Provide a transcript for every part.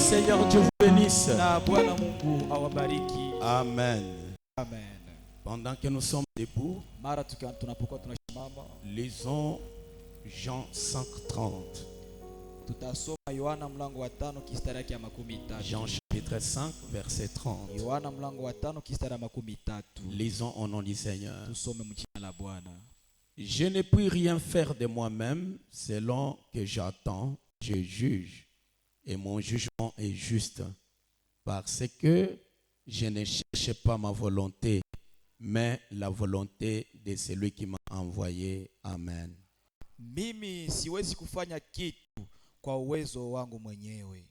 Seigneur Dieu vous bénisse. Na Bwana Mungu awabariki. Amen. Amen. Pendant que nous sommes debout, Mara tunapokuwa tunashimama, lisons Jean 5:30. tutasoma Yohana mlango wa 5 kistari yake ya 13. Jean chapitre 5 verset 30. Yohana mlango wa 5 kistari ya 13. Lisons au nom du Seigneur. Tusome mjina la Bwana. Je ne puis rien faire de moi-même, selon que j'attends, je juge, et mon jugement est juste, parce que je ne cherche pas ma volonté, mais la volonté de celui qui m'a envoyé. Amen. Mimi siwezi kufanya kitu kwa uwezo wangu mwenyewe.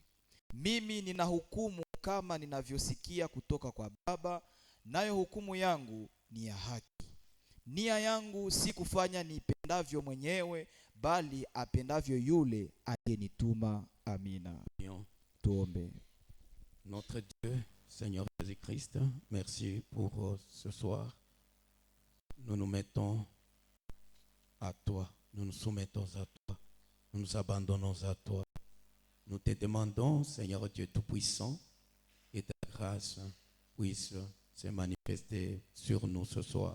Mimi ninahukumu kama ninavyosikia kutoka kwa Baba, nayo hukumu yangu ni ya haki. Nia yangu si kufanya nipendavyo mwenyewe, bali apendavyo yule aliyenituma. Amina. Tuombe. Notre Dieu, Seigneur Jésus-Christ, merci pour ce soir. Nous nous mettons à toi, nous nous soumettons à toi, nous nous abandonnons à toi. Nous te demandons, Seigneur Dieu Tout-Puissant, que ta grâce puisse se manifester sur nous ce soir.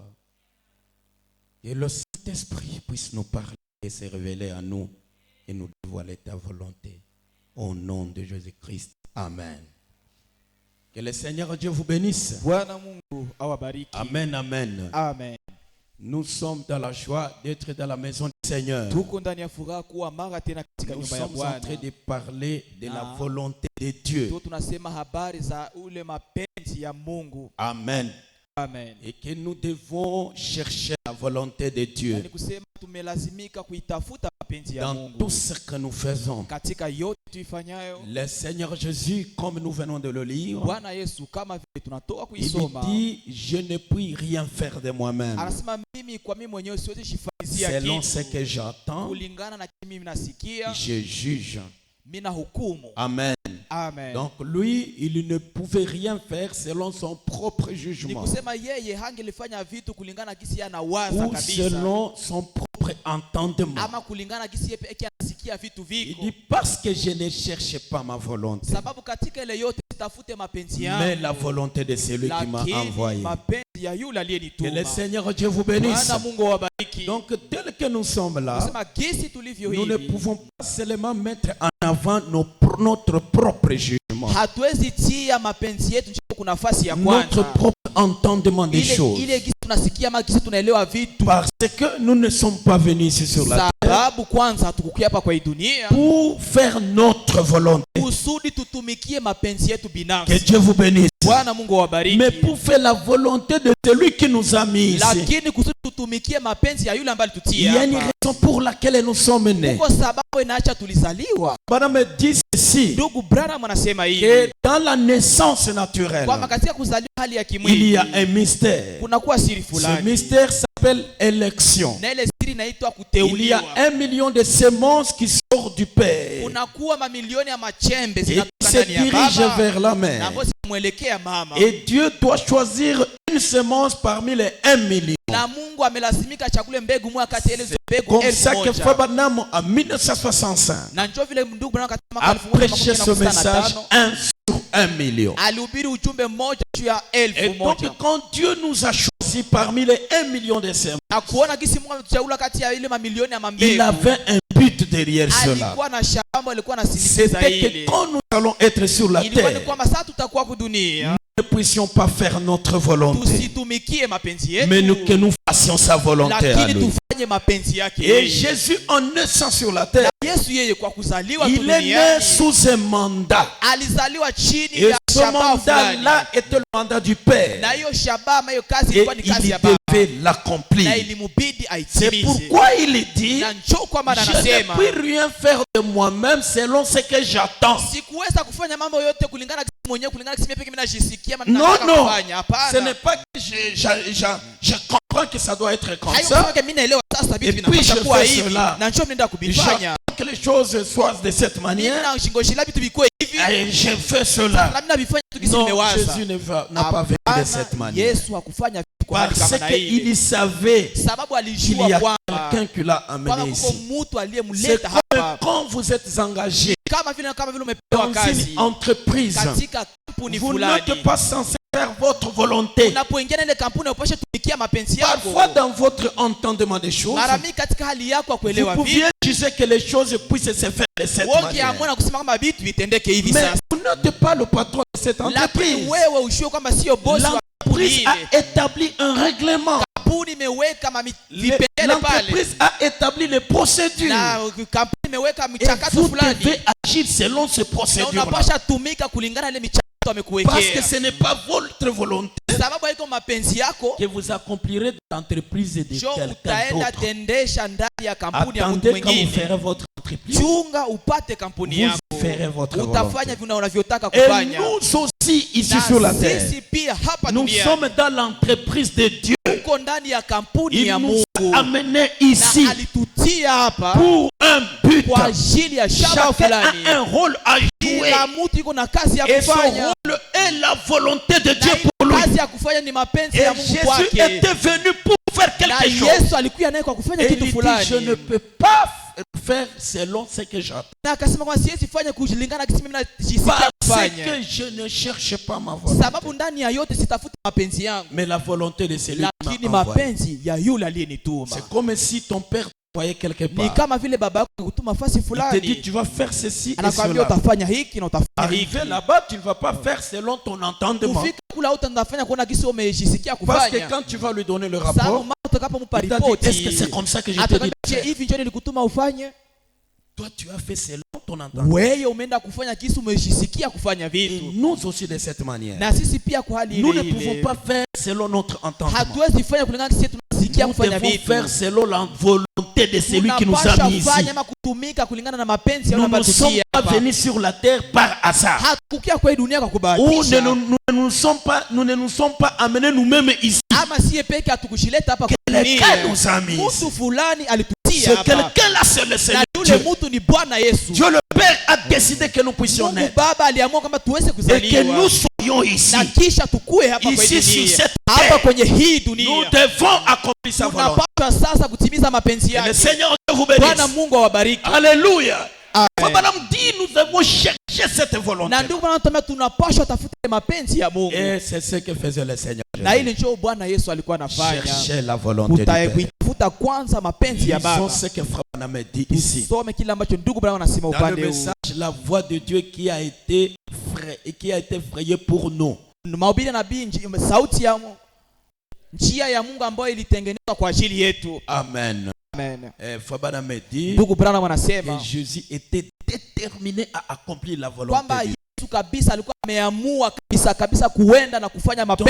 Que le Saint-Esprit puisse nous parler et se révéler à nous et nous dévoiler ta volonté. Au nom de Jésus-Christ. Amen. Que le Seigneur Dieu vous bénisse. Amen, amen. Amen. Nous sommes dans la joie d'être dans la maison du Seigneur. Nous sommes en train de parler de la volonté de Dieu. Amen. Amen. Et que nous devons chercher la volonté de Dieu dans tout ce que nous faisons. Le Seigneur Jésus, comme nous venons de le lire, il dit, je ne puis rien faire de moi-même. Selon ce que j'entends, je juge. Amen. Amen. Donc lui, il ne pouvait rien faire selon son propre jugement ou selon son propre entendement. Il dit parce que je ne cherche pas ma volonté, mais la volonté de celui qui m'a envoyé. Que le Seigneur Dieu vous bénisse. Donc tel que nous sommes là, nous ne pouvons pas seulement mettre en avant notre propre jugement, notre propre entendement des choses, parce que nous ne sommes pas venus ici sur la terre pour faire notre volonté. Que Dieu vous bénisse. Mais pour faire la volonté de celui qui nous a mis ici. Il y a une raison pour laquelle nous sommes nés. Madame me dit ceci, que dans la naissance naturelle, il y a un mystère. Ce mystère s'appelle élection. Il y a 1 million de semences qui sortent du Père et qui se dirigent vers la mère. Et Dieu doit choisir une semence parmi les 1 million. C'est comme ça que Fabanam en 1965 a prêché ce message 1 sur 1 million. Et donc quand Dieu nous a choisi parmi les 1 million de semences, il avait un but derrière cela. C'était que quand nous allons être sur la terre, nous ne puissions pas faire notre volonté, mais que nous fassions sa volonté à lui. Et Jésus, en naissant sur la terre, il est né sous un mandat. Et ce mandat-là était le mandat du Père. Et il devait l'accomplir. C'est pourquoi il dit, je ne puis rien faire de moi-même selon ce que j'attends. Non, non, ce n'est pas que je comprends que ça doit être comme ça. Et puis je fais cela. J'attends que les choses soient de cette manière. Et je fais cela. Non, Jésus n'a pas vécu de cette manière. Parce qu'il savait qu'il y a quelqu'un qui l'a amené ici. C'est comme quand vous êtes engagé Dans une entreprise, vous n'êtes pas censé faire votre volonté. Parfois dans votre entendement des choses, vous pouviez juger que les choses puissent se faire de cette manière. Mais vous n'êtes pas le patron de cette entreprise. L'entreprise a établi un règlement. L'entreprise a établi les procédures. Et vous devez agir selon ces procédures. Parce que ce n'est pas votre volonté que vous accomplirez dans l'entreprise de quelqu'un d'autre. Attendez quand vous ferez votre entreprise, vous ferez votre volonté. Et nous aussi ici sur la terre, nous sommes dans l'entreprise de Dieu. Il nous a amenés ici pour un but. Chacun a un rôle à jouer. Et son rôle est la volonté de Dieu pour lui. Et Jésus était venu pour faire quelque chose. Et il dit, je ne peux pas faire selon ce que j'attends. Parce que je ne cherche pas ma volonté, mais la volonté de celui qui m'a envoyé. C'est comme si ton père t'envoyait quelque part. Il te dit tu vas faire ceci et cela. Arrivé là-bas, tu ne vas pas faire selon ton entendement. Parce que quand tu vas lui donner le rapport, il t'a dit, est-ce que c'est comme ça que je te dis de faire? Toi, tu as fait selon ton entendement. Et nous aussi de cette manière. Nous ne pouvons pas faire selon notre entendement. Nous devons faire selon la volonté de celui qui nous a mis ici. Nous ne sommes pas venus sur la terre par hasard. Ou nous ne nous sommes pas amenés nous-mêmes ici. Quelqu'un nous a mis ici. C'est quelqu'un-là, c'est le Seigneur Dieu. Dieu le Père a décidé que nous puissions naître et que nous soyons ici. Ici sur cette terre, nous devons accomplir sa volonté. Que le Seigneur Dieu vous bénisse. Alléluia. Nous devons chercher cette volonté. Et c'est ce que faisait le Seigneur Jésus. Chercher la volonté de Dieu. Disons ce que Frère Branham dit ici. Dans le message, la voix de Dieu qui a été frayée pour nous. Amen. Frère Branham dit que Jésus était déterminé à accomplir la volonté de Dieu. Donc,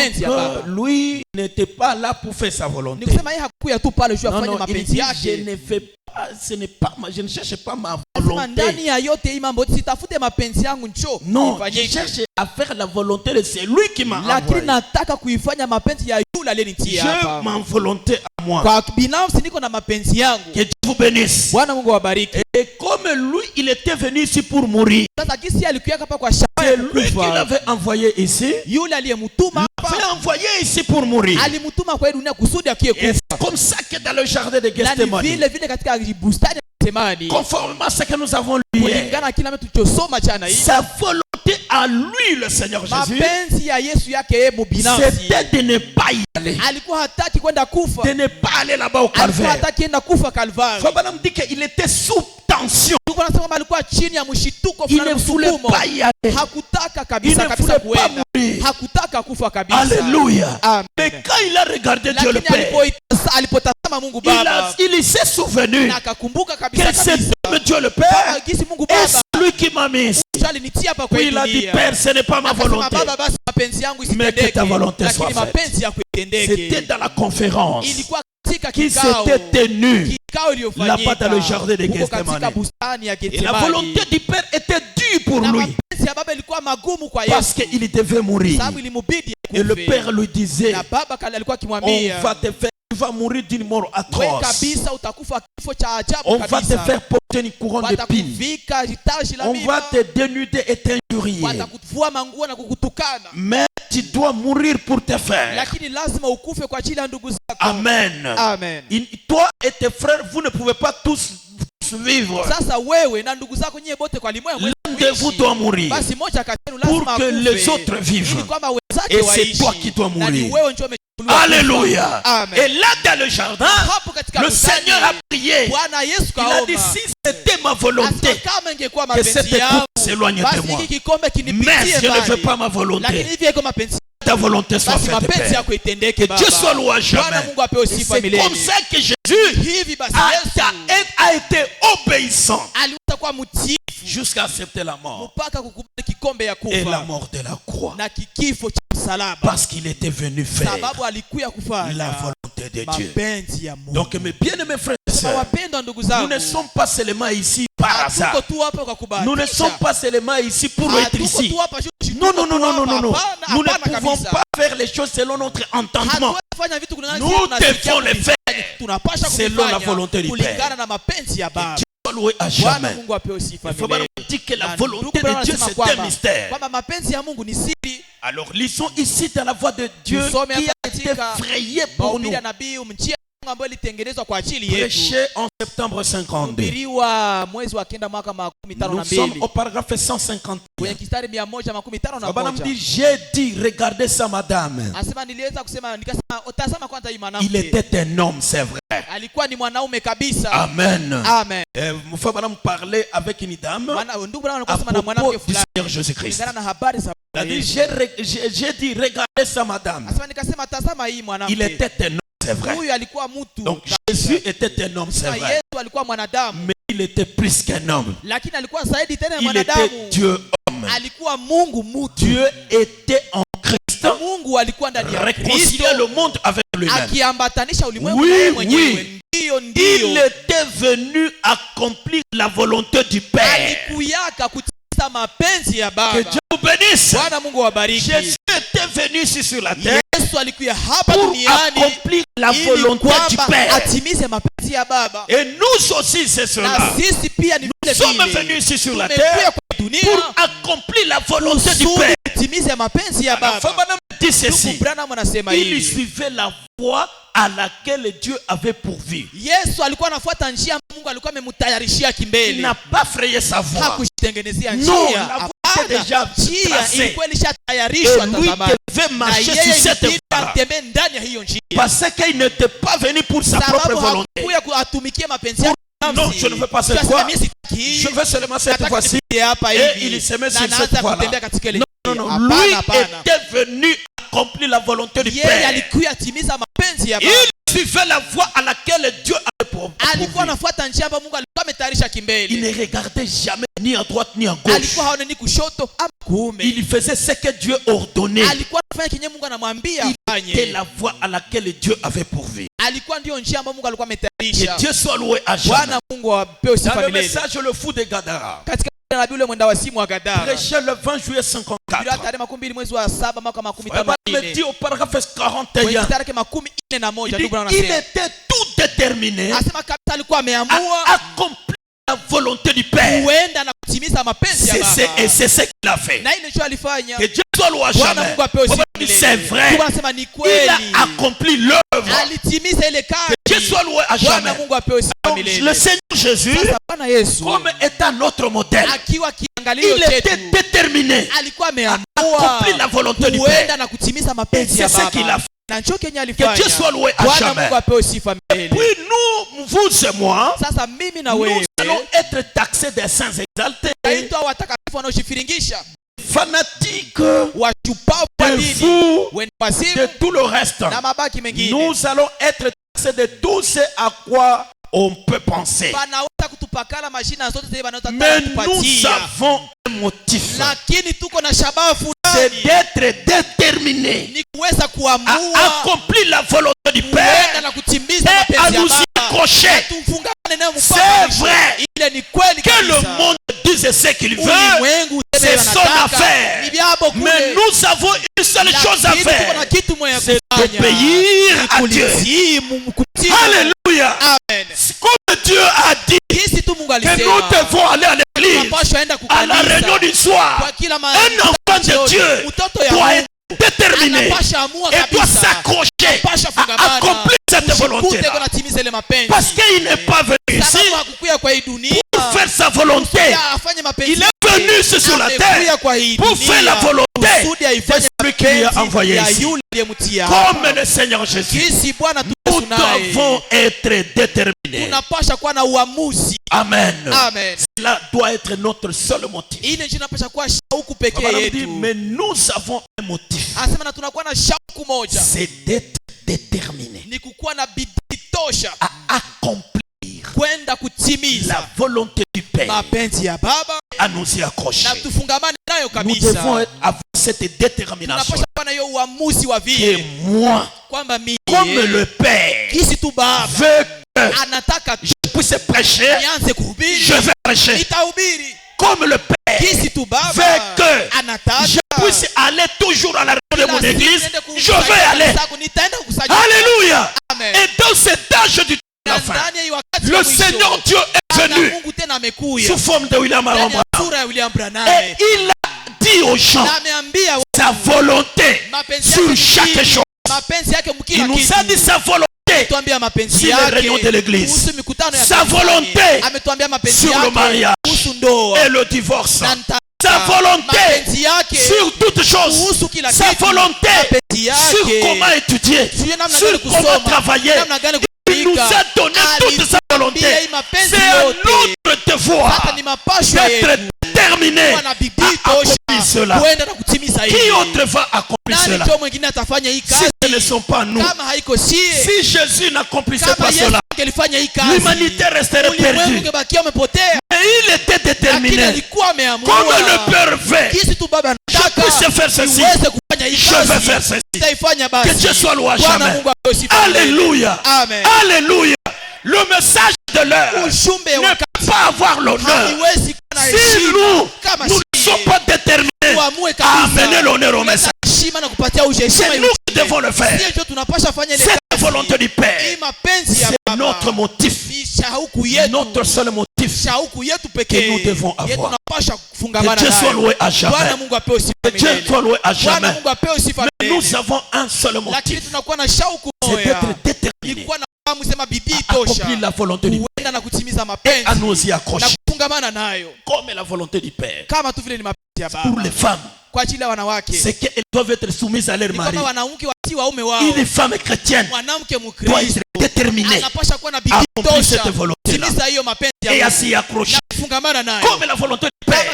lui n'était pas là pour faire sa volonté. Non, il dit, je ne cherche pas ma volonté. Non, je cherche à faire la volonté de celui qui m'a envoyé. Je m'en volonté à moi. Que Dieu vous bénisse. Et comme lui, il était venu ici pour mourir. C'est lui qui l'avait envoyé ici. L'avait envoyé ici pour mourir. Et c'est comme ça que dans le jardin de Gethsemane, conformément à ce que nous avons lu hier, sa volonté à lui, le Seigneur Jésus, c'était de ne pas y aller. De ne pas aller là-bas au calvaire. Frère Branham dit qu'il était sous tension. Il ne voulait pas y aller. Il ne voulait pas mourir. Alléluia. Mais quand il a regardé Dieu le Père, il s'est souvenu que c'est Dieu le Père et celui qui m'a mis. Puis il a dit, Père, ce n'est pas ma volonté, mais que ta volonté soit faite. C'était dans la conférence qui s'était tenue là-bas dans le jardin de Gethsemane. Et la volonté du Père était dure pour lui parce qu'il devait mourir. Et le Père lui disait, on va te faire, tu vas mourir d'une mort atroce. On va te faire porter une couronne d'épines. On va te dénuder et t'injurier. Mais tu dois mourir pour tes frères. Amen. Toi et tes frères, vous ne pouvez pas tous tous vivre. Sasa wewe na ndugu zako nyie bote kwa limwengu L'un de vous doit mourir basi moja kati yenu pour lazima que les akufe, autres vivent. ili kwamba wenzake Et c'est waishi. toi qui dois Na ni mourir. wewe ndio umechukuliwa. Alléluia. Amen. Et là dans le jardin, Hapo katika le bustani, Seigneur a prié. Bwana Yesu Il a dit, kaomba, si c'était ma volonté asema kama ingekuwa que cette mapenzi yangu coupe s'éloigne basi de moi, hiki kikombe mais kinipitie je ne veux mbali, pas ma lakini volonté. hivi iko mapenzi, Ta volonté soit basi faite, mapenzi Père. yako itendeke Que Baba. Dieu soit loué à Bwana jamais. Mungu apewe Et sifa c'est milele. comme ça que Jésus Hivi basi a Yesu été obéissant aliweza kuwa mtii jusqu'à accepter la mort mpaka kukubali kikombe ya et la kufa mort de la croix. na kifo cha msalaba, Parce qu'il était venu faire sababu alikuya la kufanya volonté de Dieu. mapenzi ya Mungu. Donc mes bien-aimés frères et Sema sœurs, wapendwa ndugu nous zangu, ne sommes pas seulement ici par hasard. hatuko tu hapa kwa kubahatisha. Nous ne sommes pas seulement ici pour être Hatuko ici. tu hapa juu Non, non, non, non, non, non, non. Hapana, Nous ne hapana pouvons kabisa. pas faire les choses selon notre entendement. Hatuwezi kufanya vitu kulingana na Nous sisi tunasikia devons les kuvifanya. faire Tunapasha selon kuvifanya la volonté du kulingana Père. na mapenzi ya Baba. Dieu soit loué à Bwana jamais. Mungu apewe sifa Il faut milele. pas dire que la Na volonté ndugu Bwana de Dieu anasema c'est un kwamba mystère. mapenzi ya Mungu ni siri. Alors lisons ici dans la voix de Dieu Tusome qui hapa a été katika frayé pour nous. mahubiri ya nabii mchia ambayo ilitengenezwa kwa ajili yetu. Prêché en septembre 52. Hubiriwa mwezi wa kenda mwaka Nous 52. sommes au paragraphe 150. Kwenye kistari 151. dit, j'ai dit, regardez ça madame. Asema niliweza kusema nikasema utazama kwanza hii Il mwanamke. était un homme, c'est vrai. Alikuwa ni mwanaume kabisa. Amen. Amen. Madame parlait avec une dame Ndugu bwana à anasema na mwanamke propos du fulani. Seigneur Jésus-Christ. Kulingana na habari za Il a dit, j'ai dit, regardez ça madame. Asema nikasema tazama hii Il mwanamke. était un homme, c'est vrai. Huyu alikuwa mtu. Donc Jésus était un homme, c'est Na vrai. Yesu alikuwa mwanadamu. Mais il était plus qu'un homme. Lakini alikuwa zaidi tena ya Il mwanadamu. était Dieu homme. Alikuwa Mungu mtu. Dieu était en Christ. Mungu alikuwa ndani ya Kristo. Réconcilier le monde avec lui-même. Akiambatanisha ulimwengu Oui, na yeye mwenyewe. oui. Ndio Il était venu accomplir la volonté du Père. Alikuyaka kutimiza mapenzi ya Que Baba. Dieu vous bénisse. Bwana Mungu awabariki. Jésus était venu ici sur la terre Yesu alikuja hapa pour duniani accomplir la ili volonté du kwamba Père. atimize mapenzi ya Baba. Et nous aussi, c'est cela. Na sisi pia ni Nous vile sommes vile. venus ici sur la Tumekuja terre kwa dunia pour accomplir la volonté du kusudi Père. tutimize mapenzi ya Alors, Baba. Madame dit ceci. Ndugu Branham anasema Il hivi. suivait la voie à laquelle Dieu avait pourvu. Yesu alikuwa anafuata njia ambayo Mungu alikuwa amemtayarishia Il kimbele. n'a pas frayé sa voie. Hakuitengenezea Non, njia. la voie était déjà Njia tracée. ilikuwa Et ilishatayarishwa lui tazamani. devait Na marcher sur yeye cette ilibidi voie. atembee ndani ya hiyo njia. Parce qu'il n'était pas venu pour sa propre Sababu volonté. hakuya kuatumikia mapenzi yake. Non, je ne veux pas cette voie. Je veux seulement cette fois-ci. Et il se met sur cette voie-là. Non, non, non. Lui était venu accomplir la volonté du Yeye Père. alikuya timiza mapenzi ya Baba. Il suivait la voie à laquelle Dieu avait pourvu. Alikuwa anafuata njia ambayo Mungu alikuwa ametayarisha Il kimbele. ne regardait jamais ni à droite ni à gauche. Alikuwa haoneni kushoto ama kuume. Il faisait ce que Dieu ordonnait. Alikuwa anafanya kenye Mungu anamwambia C'était afanye. la voie à laquelle Dieu avait pourvu. Alikuwa ndio njia ambayo Mungu alikuwa Que ametayarisha. Dieu soit loué à jamais. Bwana Mungu apewe Dans sifa le milele. message le fou de Gadara, Katika nabii ule mwenda wazimu wa Gadara. prêché le 20 juillet Bila 54. tarehe 20 mwezi wa 7 mwaka Il me dit 54. au paragraphe Kwenye 41, tarehe 41 il, ndugu il anasema. était tout déterminé Asema kabisa alikuwa à ameamua accomplir la volonté du Père. kuenda na kutimiza mapenzi ya Et Baba. c'est ce qu'il a fait. Na ile ndio alifanya. Que Dieu soit loué à Bwana jamais. Mungu apewe sifa milele. C'est vrai. Mungu anasema ni Il kweli. a accompli l'œuvre. Alitimiza ile kazi. Que Dieu soit loué à Bwana jamais. Mungu apewe sifa Donc, milele. le Seigneur Jésus, Sasa Bwana Yesu comme étant notre modèle, akiwa kiangalio il était chetu déterminé alikuwa à ameamua accomplir la volonté du kuenda Père. na kutimiza Et mapenzi c'est ya ce qu'il a Baba. fait. Na njoo Kenya Que Dieu alifanya. soit loué à Bwana jamais. Mungu apewe sifa milele. Puis nous, vous et moi, Sasa mimi na nous wewe allons être taxés des saints exaltés, taitwa watakatifu wanaojifiringisha, fanatiques, washupavu wa de dini, fous, wenye de wazimu tout le reste. na mabaki mengine. Nous allons être taxés de tout ce à quoi on peut penser. Wanaweza kutupakala majina zote zile Mais wanayotaka nous kutupatia. avons un motif. Lakini tuko na shabaha C'est fulani. d'être déterminé Ni kuweza à kuamua accomplir la volonté du kuenda Père na kutimiza et à mapenzi ya nous y Baba. accrocher. Tufungane nayo mpaka C'est mwisho. vrai. Ile ni kweli Que le kabisa. monde dise ce qu'il veut, Ulimwengu useme c'est son wanataka. affaire. Ni vyabo kule. Mais nous avons une seule chose à Lakini tuko na faire, kitu moja c'est kufanya. d'obéir Ni à Dieu. kulitii Mungu, kutii. Alléluia. Amen. Comme Dieu a dit Jinsi tu Mungu que nous alisema. devons aller à l'église, Tunapaswa enda à la réunion kukanisa. du soir. Kwa kila Un enfant de Dieu mtoto ya doit Mungu être déterminé anapasha amua et doit kabisa. s'accrocher Anapasha à fungamana. accomplir cette volonté volonté là. Parce qu'il n'est pas venu ici pour faire sa volonté. Il est venu sur la terre pour faire la volonté de celui qui lui a envoyé ici. Comme le Seigneur Jésus, nous devons être déterminés. Amen. Cela doit être notre seul motif. Mais nous avons un motif. C'est d'être déterminé à accomplir la volonté du Père, à nous y accrocher. Nous devons avoir cette détermination que moi, comme le Père veut que je puisse prêcher, je vais prêcher. Comme le Père veut que je puisse aller toujours à la réunion de mon église, je vais aller. Alléluia. Et dans cet âge du temps, le Seigneur Dieu est venu sous forme de William Branham. Et il a dit aux gens sa volonté sur chaque chose. Il nous a dit sa volonté sur les réunions de l'église, sa volonté sur le mariage et le divorce, sa volonté sur toutes choses, sa volonté sur comment étudier, sur comment travailler. Il nous a donné toute sa volonté. C'est un autre devoir d'être déterminé à accomplir cela. Qui autre va accomplir cela si ce ne sont pas nous? Si Jésus n'accomplissait pas cela, l'humanité resterait perdue. Mais il était déterminé. Comme le Père veut, je puisse faire ceci, je vais faire ceci. Que Dieu soit loué à jamais. Alléluia. Alléluia. Le message de l'heure ne peut pas avoir l'honneur si nous ne sommes pas déterminés à amener l'honneur au message. C'est nous qui devons le faire. C'est la volonté du Père. C'est notre motif. Notre seul motif que nous devons avoir. Que Dieu soit loué à jamais. Que Dieu soit loué à jamais. Mais nous avons un seul motif. C'est d'être déterminé à accomplir la volonté du Père et à nous y accrocher. Comme la volonté du Père. Pour les femmes, c'est qu'elles doivent être soumises à leur mari. Une femme chrétienne doit être déterminée à accomplir cette volonté-là et à s'y accrocher. Comme la volonté du Père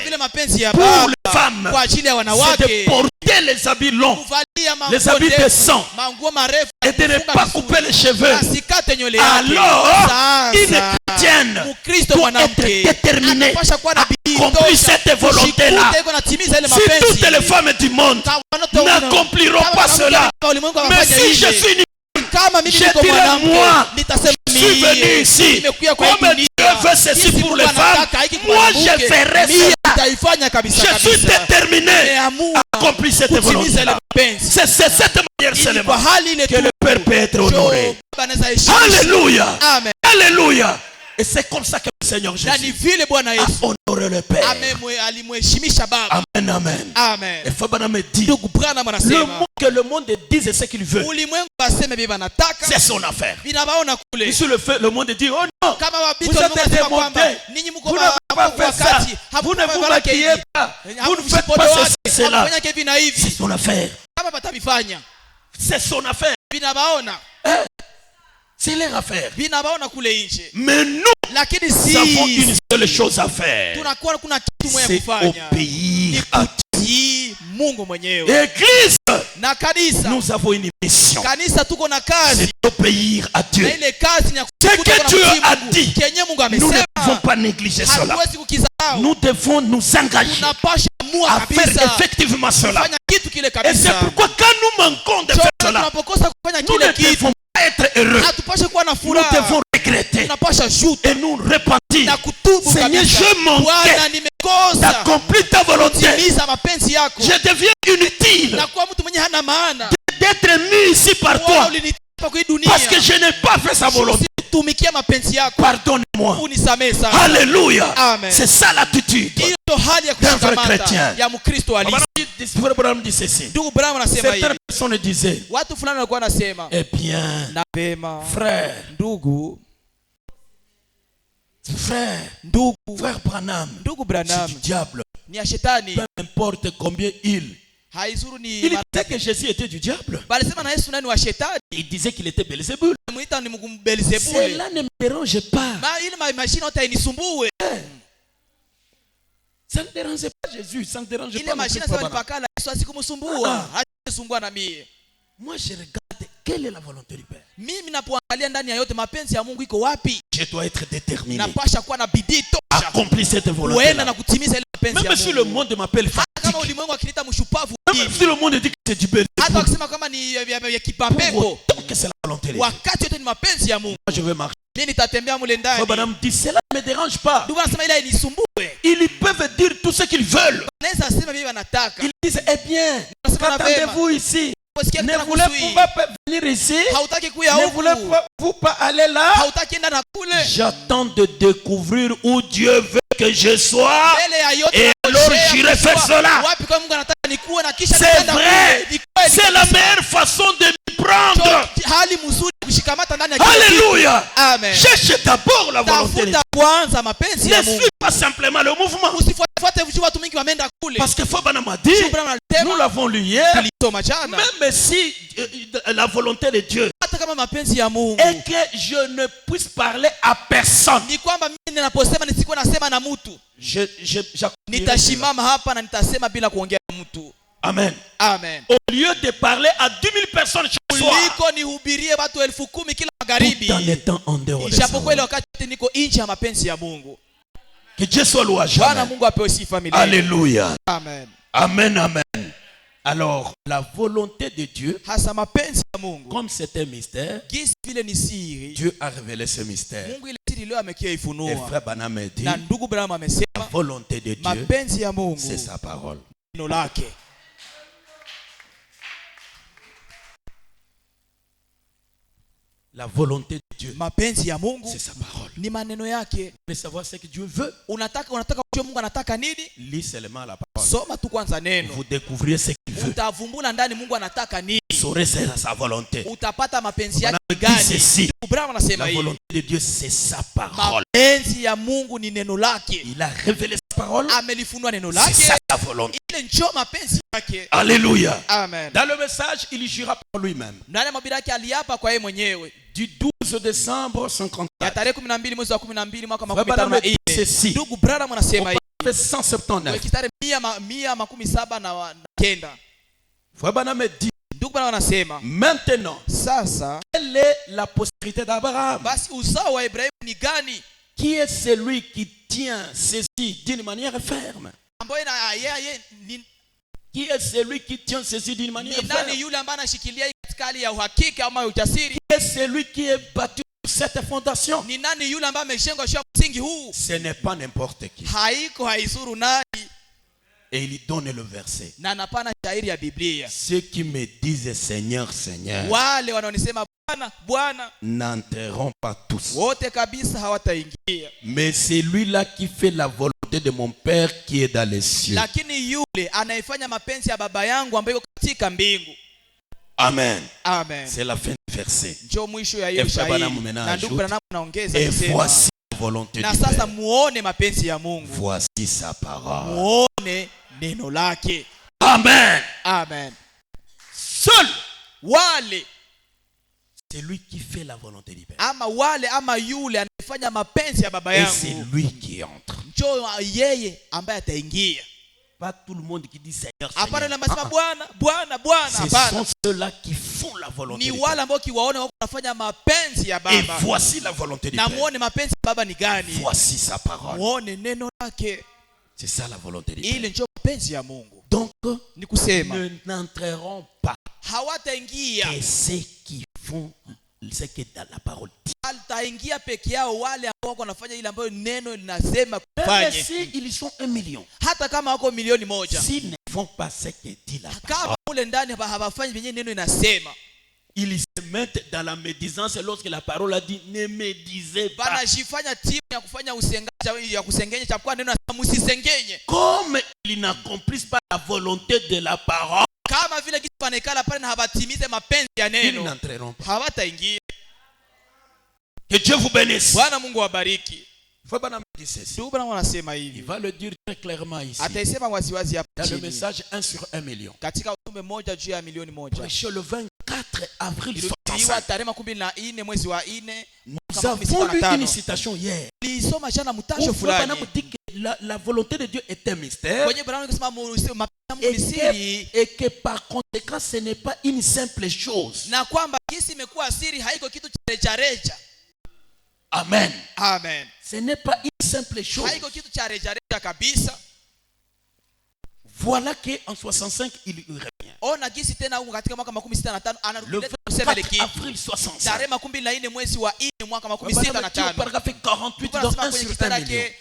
pour les femmes, c'est de porter les habits longs, les habits de sang, et de ne pas couper les cheveux. Alors, une chrétienne doit être déterminée à accomplir cette volonté-là. Si toutes les femmes du monde n'accompliront pas cela, mais si je suis une femme, je dirais moi, je suis venu ici, comme Dieu veut ceci pour les femmes, moi je ferai cela. Je suis déterminé à accomplir cette volonté-là. C'est cette manière seulement que le Père peut être honoré. Alléluia. Alléluia. Et c'est comme ça que le Seigneur Jésus a honoré le Père. Amen, amen. Et Fabana me dit, le mot que le monde dise ce qu'il veut, c'est son affaire. Et sur le fait, le monde dit, oh non, vous êtes démontés, vous ne pouvez pas faire ça, vous ne vous maquillez pas, vous ne faites pas ceci, cela. C'est son affaire. C'est son affaire. C'est leur affaire. Mais nous avons une seule chose à faire. C'est obéir à Dieu. Église, nous avons une mission. C'est d'obéir à Dieu. Ce que Dieu a dit, nous ne devons pas négliger cela. Nous devons nous engager à faire effectivement cela. Et c'est pourquoi quand nous manquons de faire cela, nous ne devons pas être heureux. Nous devons regretter et nous repentir. Seigneur, je manquais d'accomplir ta volonté. Je deviens inutile d'être mis ici par toi parce que je n'ai pas fait sa volonté. Pardonne-moi. Alléluia. C'est ça l'attitude. hali ya kushikamata ya Mkristo halisi. Frère Branham dit ceci. Ndugu Branham anasema hivi. Certaines personnes disaient, watu fulani walikuwa wanasema, eh bien, na vema, frère, ndugu Branham, Branham c'est du diable. ni ya shetani. Peu importe combien Haizuru ni il disait que Jésus était du diable. balisema na Yesu nani wa shetani. Il disait qu'il était Belzébul. Muita ni Belzebuli. Cela ne me dérange pas. Ile mashine yote inisumbue. Ça ne dérangeait pas Jésus, ça ne dérangeait ile pas. mashine sasa nipakala Yesu asikumsumbua, hajisumbua na mie. Moi je regarde quelle est la volonté du Père. Mimi napoangalia ndani ya yote mapenzi ya Mungu iko wapi? Je dois être déterminé. Napasha kuwa na bidii tosha accomplir cette volonté. Uenda na kutimiza ile mapenzi ya Mungu. Même si le monde m'appelle fatigue. Kama ulimwengu akiniita mshupavu. Même si le monde dit que c'est du Belzébul. Hata akisema kama ni ya kipapeko. Que c'est la volonté de Dieu. Wakati yote ni mapenzi ya Mungu. Je vais marcher. Mimi nitatembea mule ndani. Madame dit cela ne me dérange pas. Ndugu anasema ile inisumbue. Ils peuvent dire tout ce qu'ils veulent. Naweza sema mimi wanataka. Ils disent eh bien, attendez-vous ici. Ne voulez-vous pas venir ici? Ne voulez-vous pas aller là? J'attends de découvrir où Dieu veut que je sois. Et alors j'irai faire cela. C'est vrai. C'est la meilleure façon de me prendre. Alléluia. Cherche d'abord la volonté de Dieu. Ne suis pas simplement le mouvement. Parce que Fabana m'a dit, nous l'avons lu hier, même si la volonté de Dieu est que je ne puisse parler à personne, Amen. Amen. Au lieu de parler à 10 000 personnes chaque soir, tout en étant en dehors de ça. Que Dieu soit loué. Alléluia. Amen. Amen, amen. Alors, la volonté de Dieu, comme c'est un mystère, Dieu a révélé ce mystère. Et frère Branham dit, la volonté de Dieu, c'est sa parole. La volonté de Dieu, c'est sa parole. Ni maneno yake. Vous voulez savoir ce que Dieu veut? Unataka kujua Mungu anataka nini? Lis seulement la parole. Soma tu kwanza neno. Vous découvrirez ce qu'il veut. Utavumbula ndani Mungu anataka nini? Vous saurez sa volonté. Utapata mapenzi yake gani? La volonté de Dieu, c'est sa parole. Mapenzi ya Mungu ni neno lake. Il a révélé sa parole. Amelifunua neno lake. C'est ça la volonté. Ile ndio mapenzi yake. Alléluia. Amen. Dans le message, il jura par lui-même. Ndani ya mahubiri yake aliapa kwa yeye mwenyewe. Du 12 décembre 54. Ya tarehe 12 mwezi wa 12 mwaka 2024. Ndugu Branham anasema hivi. 179. Kitare 179. Frère Branham dit, ndugu Branham anasema, maintenant, sasa, quelle est la postérité d'Abraham? Basi uzao wa Ibrahimu ni gani? Qui est celui qui tient ceci d'une manière ferme? Qui est celui qui tient ceci d'une manière ferme? Qui est celui qui est battu sur cette fondation? Ce n'est pas n'importe qui. Et il donne le verset. Ceux qui me disent Seigneur, Seigneur, n'entreront pas tous. Mais c'est lui-là qui fait la volonté de mon Père qui est dans les cieux. Amen. Amen. C'est la fin du verset. Et voici la volonté de Dieu. Voici sa parole. Amen. Amen. Seul wale, c'est lui qui fait la volonté du Père. Ama wale ama yule anafanya mapenzi ya baba yangu. Et c'est lui qui entre. Njoo yeye ambaye ataingia. Pas tout le monde qui dit Seigneur, Seigneur. Ce sont ceux-là qui font la volonté de Dieu. Et voici la volonté de Dieu. Voici sa parole. C'est ça la volonté de Dieu. Donc, ne n'entreront pas que ceux qui font ce que dans la parole dit. Même si ils sont 1 million, s'ils ne font pas ce que dit la parole, Ils se mettent dans la médisance lorsque la parole a dit ne médisez pas. Banajifanya timu ya kufanya usengaji ya kusengenya chakuwa neno nasema msisengenye. Comme ils n'accomplissent pas la volonté de la parole, kama vile kitu panekala pale na habatimize mapenzi ya ils neno, n'entreront pas. hawataingia. Que Dieu vous bénisse. Bwana Mungu awabariki. Faut pas dire ceci. Ndugu bwana wanasema Il hivi. va le dire très clairement ici. Ataisema waziwazi hapa Dans le chini. message 1 sur 1 million. Katika ujumbe moja juu ya milioni moja. Prêché le 24 avril Ilihubiriwa 65. tarehe 14 mwezi wa 4. Nous avons lu une citation hier. Nilisoma jana mtasho fulani. On dit que la volonté de Dieu est un mystère. Kwenye Bwana kusema mapenzi ya Mungu Et que par conséquent ce n'est pas une simple chose. na kwamba kisi imekuwa siri, haiko kitu cha reja. Amen. Amen. Ce n'est pas une simple chose. Haiko kitu cha reja kabisa. Voilà qu'en 65 il revient. Ona gisi tena huko katika mwaka 65 anarudia Le kusema ile 24 kitu. avril 65. Tarehe 14 mwezi wa 4 mwaka 65. Paragraphe 48 dans 1 sur 1 million.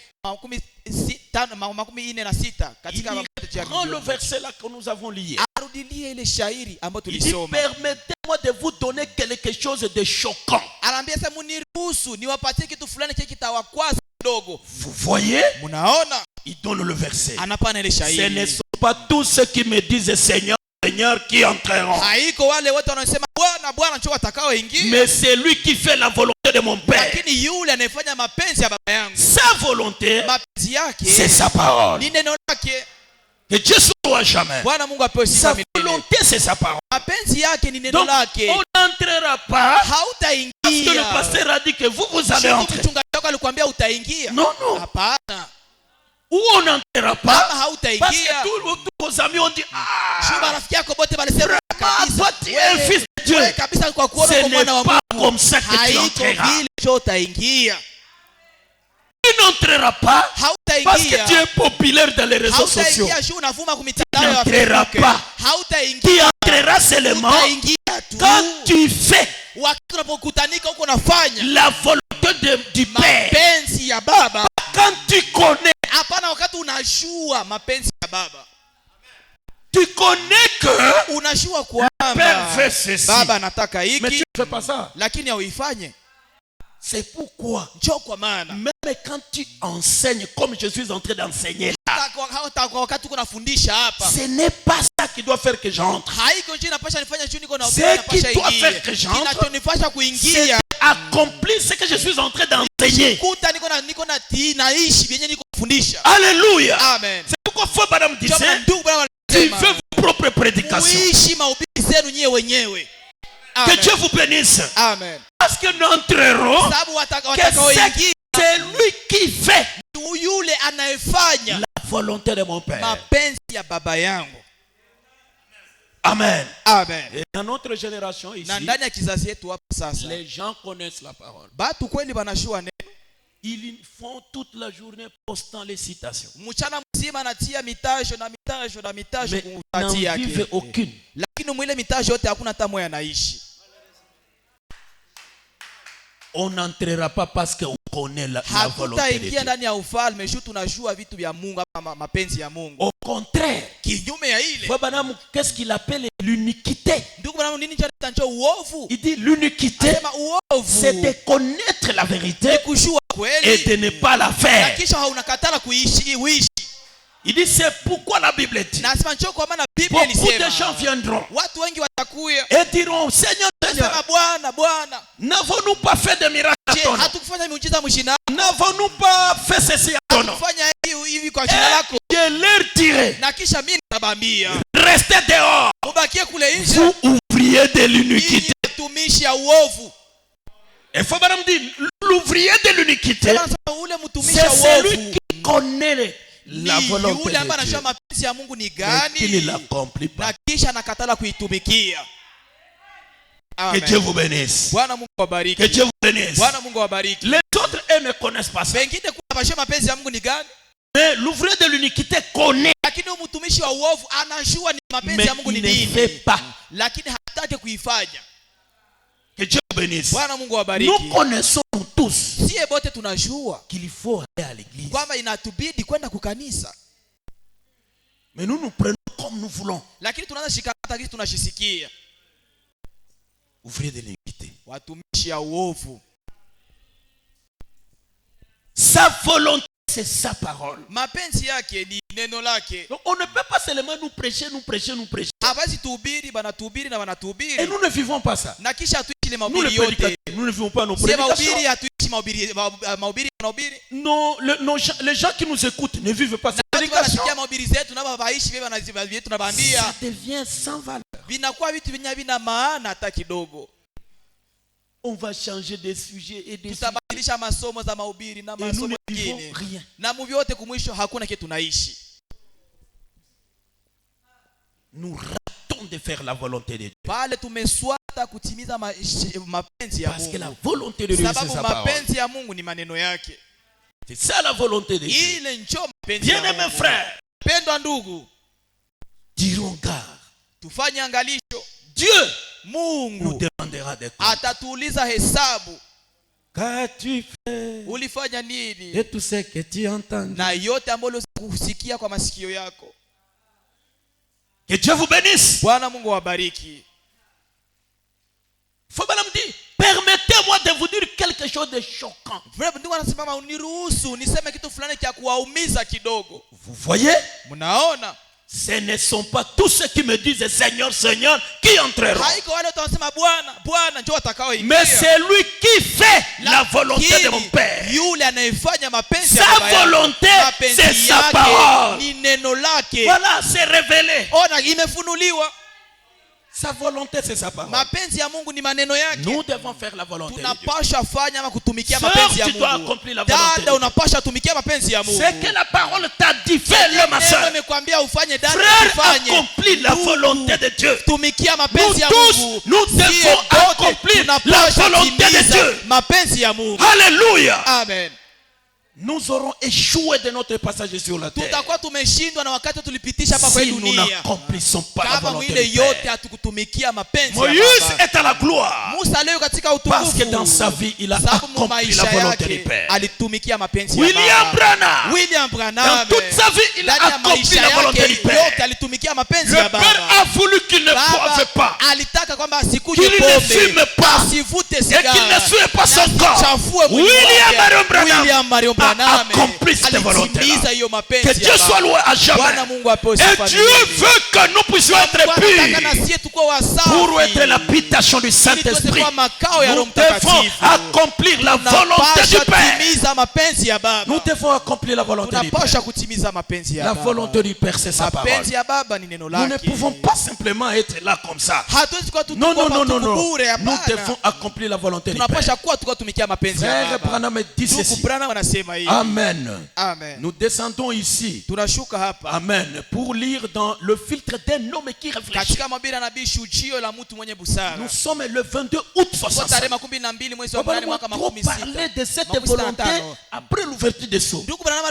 Katika Il prend le verset là que nous avons lié. arudilie ile shairi ambayo Il dit tulisoma. permettez-moi de vous donner quelque chose de choquant. Anaambia sasa mniruhusu niwapatie kitu fulani cha kitawakwaza kidogo. Vous voyez? Mnaona? Il donne le verset. Anapana ile Ce shairi. ne sont pas tous ceux qui me disent Seigneur, Seigneur qui entreront. Haiko wale wote wanaosema Bwana Bwana ndio watakaoingia. Mais c'est lui qui fait la volonté de mon Père. Lakini yule anayefanya mapenzi ya baba yangu. Sa volonté, Mapenzi yake c'est sa parole. ni neno lake. Que Dieu soit jamais. Bwana Mungu apewe sifa Sa milele. volonté, c'est sa parole. Mapenzi yake ni neno Donc, lake. on n'entrera pas parce que le Hautaingia. pasteur a dit que vous allez entrer. Mchungaji wako alikwambia utaingia. Non, non. Hapana. Ou on n'entrera pas Kama parce hautaingia. que tous vos amis ont dit Shuba rafiki yako bote walisema kabisa. toi tu es un fils de Dieu. Wewe kabisa kwa kuona Ce kwa mwana wa n'est pas Mungu. comme ça que tu Haiko entreras. vile cho utaingia. Tu n'entreras pas parce que tu Hautaingia. es populaire dans les réseaux sociaux. Hautaingia shu unavuma Tu kumitandao ya n'entreras Facebook. pas. Tu Hautaingia. entreras seulement Utaingia tu. quand tu fais Wakati unapokutanika huko unafanya la volonté du Père. mapenzi ya baba. Quand tu connais, Hapana wakati unashua mapenzi ya baba. tu connais que Unashua Père kwamba fait ceci. baba anataka Mais tu hiki ne fais pas ça. lakini hauifanye. C'est pourquoi, Njoo kwa maana même quand tu enseignes comme je suis en train d'enseigner là, kwa wakati uko nafundisha hapa. ce n'est pas ça qui doit faire que j'entre. Haiko njoo inapasha nifanya juu niko na Ce napasha qui doit ingie. faire que j'entre, Kinachonifasha C'est kuingia accomplir ce que je suis en train d'enseigner. kuta niko na naishi vyenye niko kufundisha. Alléluia. Amen. C'est pourquoi faut madame Njoo disait, ndugu bwana tu wanasema, veux vos propres prédications. muishi mahubiri zenu nyewe wenyewe. Que Amen. Dieu vous bénisse. Amen. Parce que nous entrerons Sababu que watakaoingia c'est lui qui fait yule anayefanya la volonté de mon Père. mapenzi ya baba yangu. Amen. Amen. Et dans notre génération ici, Na ndani ya kizazi yetu hapa sasa, les gens connaissent la parole. batu kweli banashua neno. Ils font toute la journée postant les citations. Mchana mzima anatia mitajo na mitajo na mitajo Mais kupatia n'en vivent yake. aucune. Lakini mwile mitajo yote hakuna hata moja anaishi. On n'entrera pas parce qu'on connaît la volonté de Hakutaingia Dieu. ndani ya ufalme shu tunajua vitu vya Mungu ama mapenzi ya Mungu. Au contraire, Kinyume ya ile. qu'est-ce qu'il appelle l'uniquité? Ndugu bwana nini chanzo uovu? Il dit l'uniquité, Sema uovu. c'est de connaître la vérité Kushua et kweli. de ne pas la Na faire. kisha haunakatala uishi. Il dit c'est pourquoi la Bible dit. Nasema njoo kwa maana Biblia Beaucoup de gens ilisema. viendront Watu wengi watakuya. et diront Seigneur, Sema Seigneur, Bwana. n'avons-nous pas fait de miracles à Je ton nom? hatukufanya miujiza mshina. N'avons-nous pas fait ceci à ton nom? Hatukufanya hivi kwa jina lako. Et je leur dirai, Na kisha mimi nitabambia. restez dehors, Mubakie kule nje. vous ouvriez de l'iniquité. Mtumishi ya uovu. Il faut madame dire, l'ouvrier de l'iniquité, Sema ule mtumishi ya c'est celui uovu. qui connaît la volonté Yule ambaye de anajua Dieu, mapenzi ya Mungu ni mais qui ne gani l'accomplit pas. na kisha anakatala kuitumikia. Que Dieu vous bénisse. Bwana Mungu Que awabariki. Dieu vous bénisse. Bwana Mungu awabariki. Les autres, eux, ne connaissent pas ça. Wengine kwa bashia mapenzi ya Mungu ni gani? Mais l'ouvrier de l'iniquité connaît, Lakini huyu mtumishi wa uovu anajua ni mapenzi mais ya Mungu ni il ne fait nini. pas. Lakini hataki kuifanya. Que Dieu vous bénisse. Bwana Mungu Nous awabariki. connaissons tous Sie bote tunajua qu'il faut aller à l'église. kwamba inatubidi kwenda kukanisa. Mais nous nous prenons comme nous voulons. Lakini tunaanza shikamata kitu tunashisikia. ouvrier de l'iniquité. watumishi ya uovu. Sa volonté, c'est sa parole. Mapenzi yake ni neno lake. Donc, on ne peut pas seulement nous prêcher. Habazi tuhubiri, banatuhubiri na Et wanatuhubiri. nous ne vivons pas ça. Na kisha tuishi ile Nous, les mahubiri yote. prédicateurs, nous ne vivons pas nos Sema prédications. mahubiri hatuishi mahubiri wanahubiri. Non, les gens qui nous écoutent ne vivent pas ces Watu prédications. wanasikia mahubiri zetu na baishi vile vile tunabaambia. Ça devient sans valeur. Vinakuwa vitu vyenye vina maana hata kidogo. On va changer des sujets et des sujets. Tutabadilisha masomo za mahubiri na Et nous masomo ne vivons mengine. rien. Na muvyote kumwisho hakuna kitu tunaishi. Nous ratons de faire la volonté de Dieu. Pale tumeswata kutimiza mapenzi ya Parce que la Mungu. volonté de Dieu, c'est Sababu sa parole. mapenzi ya Mungu ni maneno yake. C'est ça la volonté de Dieu. Ile njo mapenzi ya Bien-aimés Mungu. frères, Pendwa ndugu, dirons garde. tufanye angalisho. Dieu nous Mungu demandera des comptes. atatuuliza hesabu. Qu'as-tu fait Ulifanya nini de tout ce que tu as entendu? na yote ambayo usikia kwa masikio yako. Que Dieu vous bénisse. Bwana Mungu awabariki. Faut bien me dire, permettez-moi de vous dire quelque chose de choquant. Ndio anasimama uniruhusu niseme kitu fulani cha kuwaumiza kidogo. Vous voyez, Mnaona? ce ne sont pas tous ceux qui me disent Seigneur, Seigneur qui entreront. Haiko wale watasema Bwana, Bwana njoo watakaoingia. Mais c'est lui qui fait la volonté de mon Père. Yule anayefanya mapenzi ya Sa Baba yake. volonté, Mapenzi c'est sa yake parole. ni neno lake. Voilà, c'est révélé. Ona imefunuliwa. Sa volonté, c'est sa parole. Mapenzi ya Mungu ni maneno yake. Nous devons faire la volonté de Dieu. Tunapasha fanya ama kutumikia Sœur, mapenzi ya tu dois Mungu. accomplir la volonté de Dada Dieu. unapasha tumikia mapenzi ya Mungu. C'est que la parole t'a dit, fais-le, ma Neno soeur. imekwambia ufanye, dada Frère, ufanye. accomplis la volonté de Dieu. Tumikia Nous mapenzi ya tous, Mungu. nous Sie devons wote accomplir la tunapasha volonté de timiza Dieu. mapenzi ya Mungu. Alléluia. Amen. Nous aurons échoué de notre passage sur la terre Tutakuwa tumeshindwa na wakati tulipitisha hapa kwa si nous dunia. n'accomplissons pas la Kama volonté mwile du yote Père. hatukutumikia mapenzi ya Moïse Baba. est à la gloire Musa leo katika parce que utukufu. dans sa vie, il a Sababu mu accompli maisha la volonté du yake Père. alitumikia mapenzi ya William Baba. Branham, William dans Branham toute sa vie, il a ndani ya accompli maisha la volonté du yake yote Père. alitumikia mapenzi Le ya Père Baba. a voulu qu'il ne boive pas, Alitaka kwamba asikuje qu'il ne fume pombe, pas, asivute et qu'il ne sigara, suive pas son corps. chafue mwili William wake. Branham William Marion a Branham accompli cette volonté-là. alitimiza hiyo Que mapenzi ya Dieu soit Baba. loué à jamais. Bwana Mungu apewe Et sifa Dieu milele. veut que nous puissions être Anataka na purs sie tukuwe wasafi. pour être l'habitation du Ili Saint-Esprit. tuweze kuwa makao ya Roho Nous devons Mtakatifu. accomplir la volonté Tunapasha du Père. timiza mapenzi ya Baba. Nous devons accomplir la volonté du Tunapasha Père. kutimiza mapenzi ya La Baba. volonté du Père, c'est sa parole. Mapenzi ya Baba ni neno Nous ne lake. pouvons pas simplement être là comme ça. Hatuwezi kuwa tu Non, tuko non, non, hapa non, tuko non. bure, Nous hapana. devons accomplir la volonté du Père. Tunapasha kuwa tukatumikia mapenzi ya Frère Baba. Branham dit Ndugu ceci. Branham anasema hivi. Amen. Amen. Nous descendons ici. Tunashuka hapa Amen. Pour lire dans le filtre d'un homme qui réfléchit. katika mahubiri ya nabii Shujio la mtu mwenye busara. Nous sommes le 22 août Kwa tarehe 65. 12 mwezi wa Papa 8 nous mwaka a trop 16. parlé de cette Makumi volonté 65. après l'ouverture des sceaux. Ndugu Branham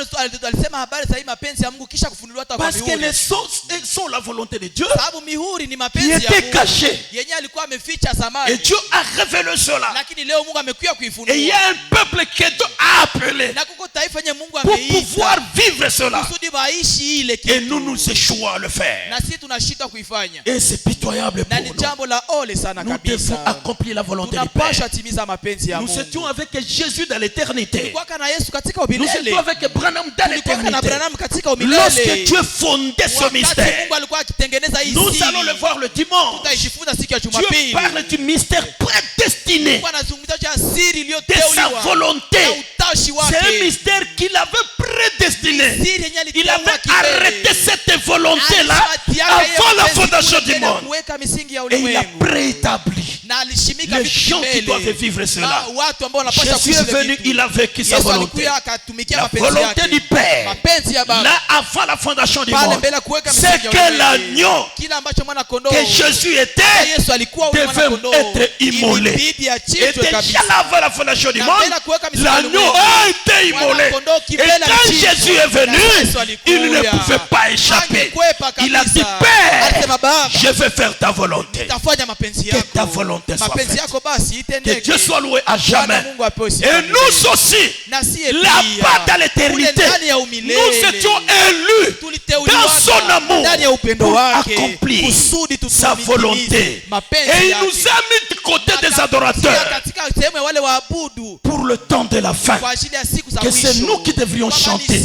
alisema habari za hii mapenzi ya Mungu kisha kufunuliwa hata kwa Parce que les mihuri. sceaux sont la volonté de Dieu Sababu mihuri ni qui mapenzi ya était Mungu. cachée. Yenyewe alikuwa ameficha Et zamani. Dieu a révélé cela. Lakini leo Mungu amekuja Et il y kuifunua. a un peuple que Dieu a appelé Na kuko taifa yenye Mungu pour ameita pouvoir vivre cela. kusudi waishi ile Et kitu. nous échouons à le faire. Na sisi tunashindwa kuifanya. Et c'est pitoyable Na pour ni nous. jambo la ole sana Nous devons kabisa. accomplir la volonté du Tunapasha Père. timiza mapenzi ya Nous Mungu. étions avec Jésus dans l'éternité. Tulikuwa na Yesu katika Nous umilele. étions avec Branham dans Tulikuwa na l'éternité. Branham katika Lorsque umilele. Dieu fondait ce Wakati mystère, Mungu alikuwa akitengeneza hii nous siri. allons le voir le dimanche. Tutaishifuza siku ya Dieu Jumapili. parle du mystère prédestiné Mungu anazungumzia juu ya siri de sa iliyoteuliwa. volonté. Na utashi C'est un wake. mystère qu'il avait prédestiné. Siri yenye Il aliteua avait kibele. arrêté cette volonté-là Alishatiaka yeye avant la mapenzi fondation kule du mbele monde. kuweka misingi ya Et il a ulimwengu. préétabli Na alishimika les vitu gens qui mbele. doivent vivre cela. Na watu ambao wanapaswa Jésus kuishi est vile venu, vitu. il a vécu sa Yesu volonté. alikuja akatumikia La mapenzi volonté yake. du Père, Mapenzi ya Baba. là avant la fondation du Pale monde, mbele kuweka c'est misingi ya que ulimwengu. l'agneau Kila ambacho mwana kondoo que Jésus était Yesu alikuwa ule mwana devait kondoo être immolé. ilibidi Et achinjwe déjà kabisa. là avant la fondation du Na monde, mbele kuweka misingi ya l'agneau ulimwengu. a été immolé. Mwana kondoo Et kibele quand alichinjwa. Jésus est venu, Na Yesu alikuja. il ne pouvait pas échapper. Angekwepa kabisa. Il a dit, Alisema, Père, Baba, je vais faire ta volonté. tafanya mapenzi Que yako. ta volonté soit Mapenzi faite. yako basi Que itendeke. Dieu soit loué à Bwana jamais. Mungu apewe sifa Et milele. nous aussi, Na siye là-bas pia, dans l'éternité, kule ndani ya umilele, nous étions élus tuliteuliwa dans son amour ndani ya upendo pour wake accomplir kusudi sa tutumikize volonté. mapenzi Et il yake. nous a mis côté des adorateurs katika sehemu ya wale waabudu pour le temps de la fin. kwa ajili ya siku za Que c'est mwisho. nous qui devrions chanter.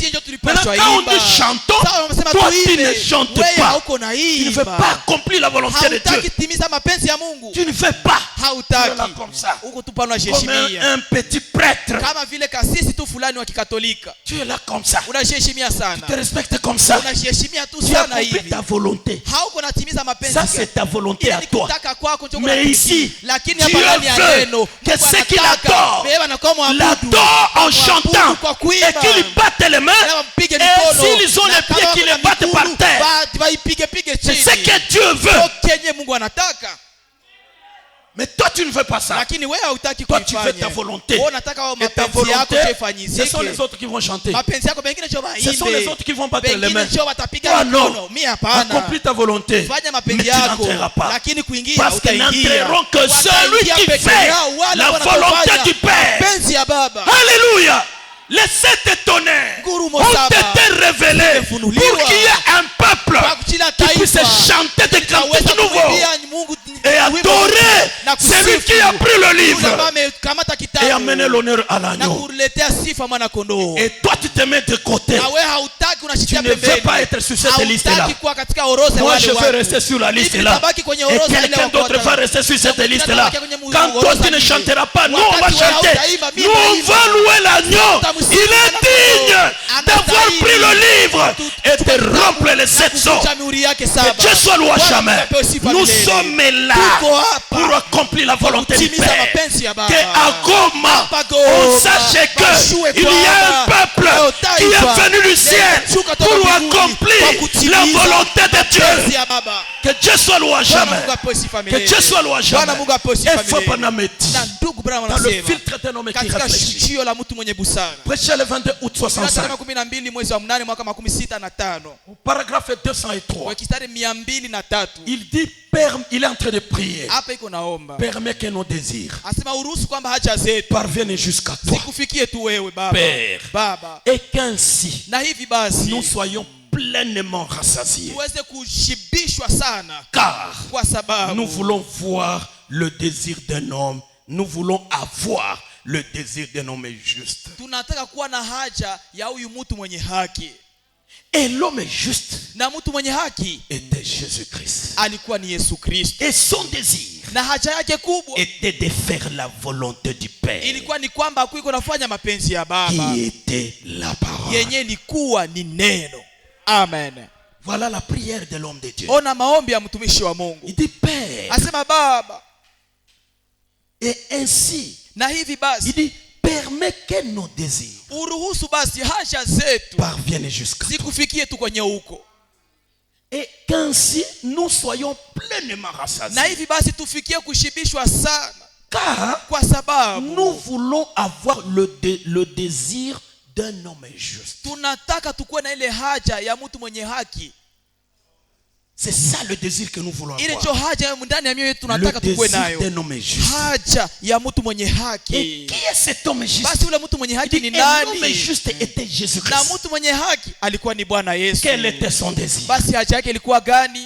Maintenant, Maintenant, quand on dit chantons, toi tu ne chantes pas. Tu ne veux pas accomplir la volonté de Dieu. timiza mapenzi ya Mungu. Tu ne fais pas. Tu es là Hautaki. comme ça. Huko tu pana Comme unaheshimia. un petit prêtre. Kama vile kasisi tu fulani wa Kikatolika. Tu es là comme ça. Unaheshimia sana. Tu te respectes comme ça. Unaheshimia tu Tu sana accomplis hivi. ta volonté. Hauko natimiza mapenzi. Ça c'est ta volonté à toi. Mais ici, lakini Dieu hapa ndani ya veut neno que ceux qui l'adorent l'adorent en chantant et qu'ils battent les mains. Et s'ils ont les pieds, qu'ils les battent par terre. C'est ce que Dieu veut. Mais toi tu ne veux pas ça. Lakini wewe hautaki Toi tu veux ta kuifanya. volonté. Wewe unataka Et ta mapenzi yako volonté, ifanyike. ce sont les autres qui vont chanter. Mapenzi yako pengine sio Ce sont les baimbe. autres qui vont battre les mains. Pengine sio watapiga Toi non. mikono. Mimi hapana. Accomplis ta volonté. Fanya Mais mapenzi tu yako. n'entreras pas. Lakini kuingia Parce que utaingia. n'entreront que celui qui Wataingia fait peke yao, wale la wanafanya volonté du Père. mapenzi ya Baba. Alléluia. Les 7 tonnerres Ngurumo ont saba été révélés pour qu'il y ait un peuple Kwa kila qui puisse taifa chanter des cantiques Utaweza nouveaux kumwimbia Mungu et adorer na celui kusifu. qui a pris le Yule livre ambaye amekamata et kitabu amener l'honneur à na l'agneau. kuletea sifa mwana kondoo. Et toi tu te mets de côté. Na wewe hautaki Tu unashikia ne veux pembeni. pas être sur cette liste-là. Hautaki kuwa katika orodha ya Moi wale je vais watu. rester sur la liste Mimi là. nitabaki kwenye Et orodha ile quelqu'un watu d'autre va wata- rester sur cette Na liste mwingine là. atabaki kwenye Quand toi orodha tu ne ile. chanteras pas, nous on va Wakati wewe chanter. hautaimba, mimi Nous on naimba. va louer l'agneau. Il est digne d'avoir pris le livre et de rompre les 7 sceaux. Jamhuri yake Que saba. Dieu soit loué à jamais. Bwana sifa Nous milele. sommes là Tuko hapa pour accomplir la volonté du kutimiza Père. mapenzi ya Baba. Que à Goma, Hapa Goma, on sache bashue qu'il y a un kwamba peuple qui taifa est venu du ciel limeshuka toka pour mbinguni accomplir kwa la kutimiza volonté de mapenzi Dieu. ya Baba. Que Dieu soit loué à Bwana jamais. Mungu apewe sifa Que milele. Dieu soit loué à jamais. Bwana Mungu apewe sifa Et faut pas milele. n'améti. Na ndugu Branham Dans le anasema filtre d'un homme qui katika réfléchit. shikio la mtu mwenye busara. Prêchez le 22 août Tarehe 65. 12 mwezi wa 8 mwaka 65. Au paragraphe 203. Kwa kistari 203. Il dit, Père, il est en train de prier. Hapa iko naomba. Permets que nos désirs Asema uruhusu kwamba haja zetu parviennent jusqu'à toi. zikufikie tu wewe Baba. Père. Baba. Et qu'ainsi, Na hivi basi nous soyons pleinement rassasiés. tuweze kushibishwa sana Car kwa sababu nous voulons voir le désir d'un homme. Nous voulons avoir le désir d'un homme juste. tunataka kuwa na haja ya huyu mtu mwenye haki. Et l'homme juste Na mtu mwenye haki était Jésus-Christ. alikuwa ni Yesu Kristo. Et son désir Na haja yake kubwa était de faire la volonté du Père, ilikuwa ni kwamba akuiko nafanya mapenzi ya Baba qui était la parole. yenye ilikuwa ni neno. Amen. Voilà la prière de l'homme de Dieu. Ona maombi ya mtumishi wa Mungu. Il dit, Père. Asema Baba, Et ainsi, na hivi basi il dit, permets que nos désirs uruhusu basi haja zetu parviennent jusqu'à toi. zikufikie tu kwenye huko. Et qu'ainsi, nous soyons pleinement Na rassasiés. hivi basi tufikie kushibishwa sana Car kwa sababu nous voulons avoir le désir d'un homme juste. tunataka tukuwe na ile haja ya mtu mwenye haki. C'est ça le désir que nous voulons Ile avoir. ndio haja ya ndani ya mioyo yetu Le tunataka tukuwe désir nayo. d'un homme juste. Haja ya mtu mwenye Et haki. qui est cet homme juste? Basi ule mtu mwenye haki ni Et l'homme nani? juste était Na Jésus-Christ. mtu mwenye haki alikuwa ni Bwana Yesu. Quel était son désir? Basi haja yake ilikuwa gani?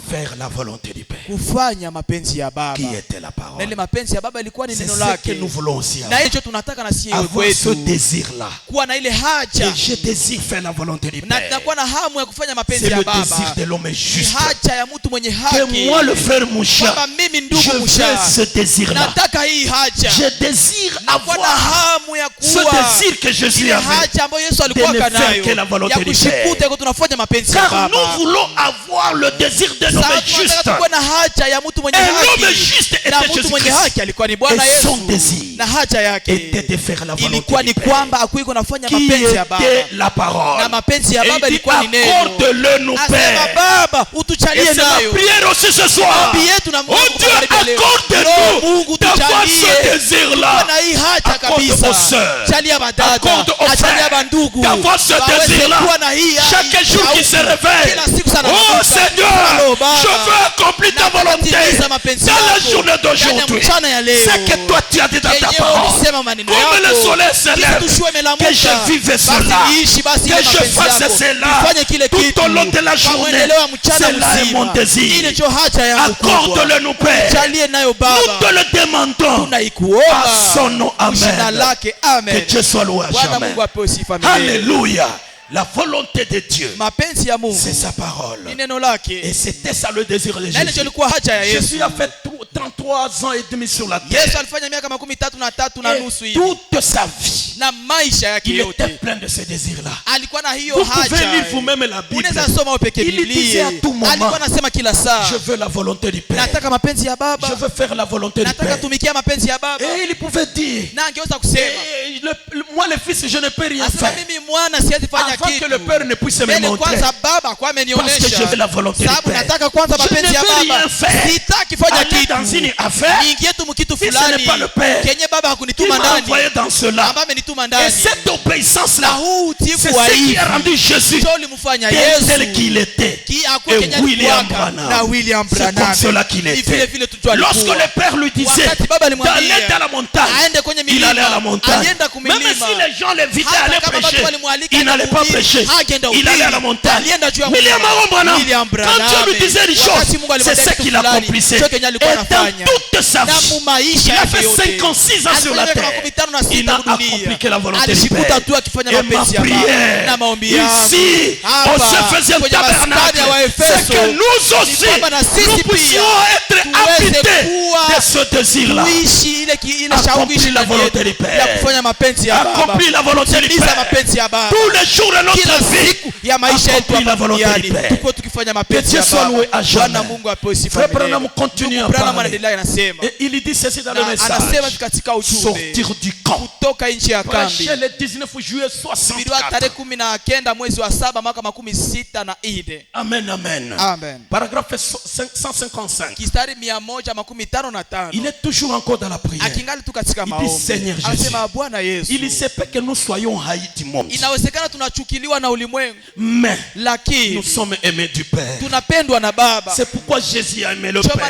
Faire la volonté du Père, Kufanya mapenzi ya Baba. qui était la Na parole. ile mapenzi ya Baba ilikuwa ni C'est neno ce que lake. nous voulons aussi Na avoir. hicho tunataka na sisi Avoir ce kwetu. désir-là. Kuwa na ile Et haja. je désire faire la volonté du Na Père. tunakuwa na hamu ya kufanya mapenzi C'est ya le désir Baba. de l'homme Ni juste. haja ya mtu mwenye Que haki. moi, le frère Moucha, Kwamba mimi je ndugu veux Musha ce désir-là. nataka hii haja. Je désire Nakuwa na avoir hamu ya ce kuwa désir que Jésus ile avait. haja ambayo Yesu alikuwa de ne faire nayo que la volonté ya du kushikuta kwa tunafanya mapenzi ya Car Baba. nous voulons avoir le désir d'un homme Sasa juste. tunataka tukuwe na haja ya mtu mwenye Et l'homme haki. juste Na était mtu mwenye Jésus-Christ. haki alikuwa ni Bwana Et son Yesu. désir Na haja yake était de faire la volonté ilikuwa ni du Père, kwamba akuiko nafanya qui mapenzi ya Baba. était la parole. Na mapenzi ya Et Baba il dit, ilikuwa ni neno. accorde-le nous, Asema Père. Baba Et utuchalie c'est ma nayo. prière aussi ce soir. Maombi yetu na Mungu Oh Dieu, magharibi ya leo. accorde-nous Mungu d'avoir ce tuchalie. désir-là. Kuna hii haja Accorde kabisa. aux sœurs. Chalia badada. Accorde aux Achalia frères. bandugu. D'avoir ce Waweze désir-là. kuwa na hii Chaque jour qui se réveille. Kila siku sana Oh nakumbuka. Seigneur, Halo, Baba. Je veux accomplir ta volonté dans la journée d'aujourd'hui. C'est que toi tu as dit dans ta parole. Comme le soleil se lève, que je vive cela, que je fasse cela tout au long de la journée. Cela est mon désir. Accorde-le nous, Père. Nous te le demandons à son nom. Amen. Que Dieu soit loué à jamais. Alléluia. La volonté de Dieu, c'est sa parole. Et c'était ça le désir de Jésus. Jésus a fait 33 ans et demi sur la terre. Et toute sa vie, il était plein de ces désirs-là. Vous pouvez lire vous-même la Bible. Il disait à tout moment, je veux la volonté du Père. Je veux faire la volonté du Père. Et il pouvait dire, moi le fils, je ne peux rien faire avant que le Père ne puisse me montrer. Parce que je veux la volonté du Père. Je ne veux rien faire. Aller dans une affaire, si ce n'est pas le Père qui m'a envoyé dans cela. Et cette obéissance-là, c'est ce qui a rendu Jésus tel qu'il était. Et William Branham, c'est comme cela qu'il était. Lorsque le Père lui disait d'aller dans la montagne, il allait à la montagne. Même si les gens le vidaient à aller prêcher, il n'allait pas prêcher. Il allait à la montagne. William Branham, quand Dieu lui disait des choses, c'est ce qu'il accomplissait. Et dans toute sa vie, il a fait 56 ans sur la terre. Il n'a accompli que la volonté du Père. Et ma prière ici, au septième tabernacle, c'est que nous aussi, nous puissions être habités de ce désir-là. Accomplir la volonté du Père. Accomplir la volonté du Père. Tous les jours de notre vie, accomplir la volonté du Père. Que Dieu soit loué à jamais. Frère Branham continue à parler. Et il dit ceci dans le message. Sortir du camp. Prêcher le 19 juillet 64. Amen, amen. Paragraphe 155. Il est toujours encore dans la prière. Il dit Seigneur Jésus, il se peut que nous soyons haïs du monde, mais nous sommes aimés du Père. C'est pourquoi Jésus a aimé le Père.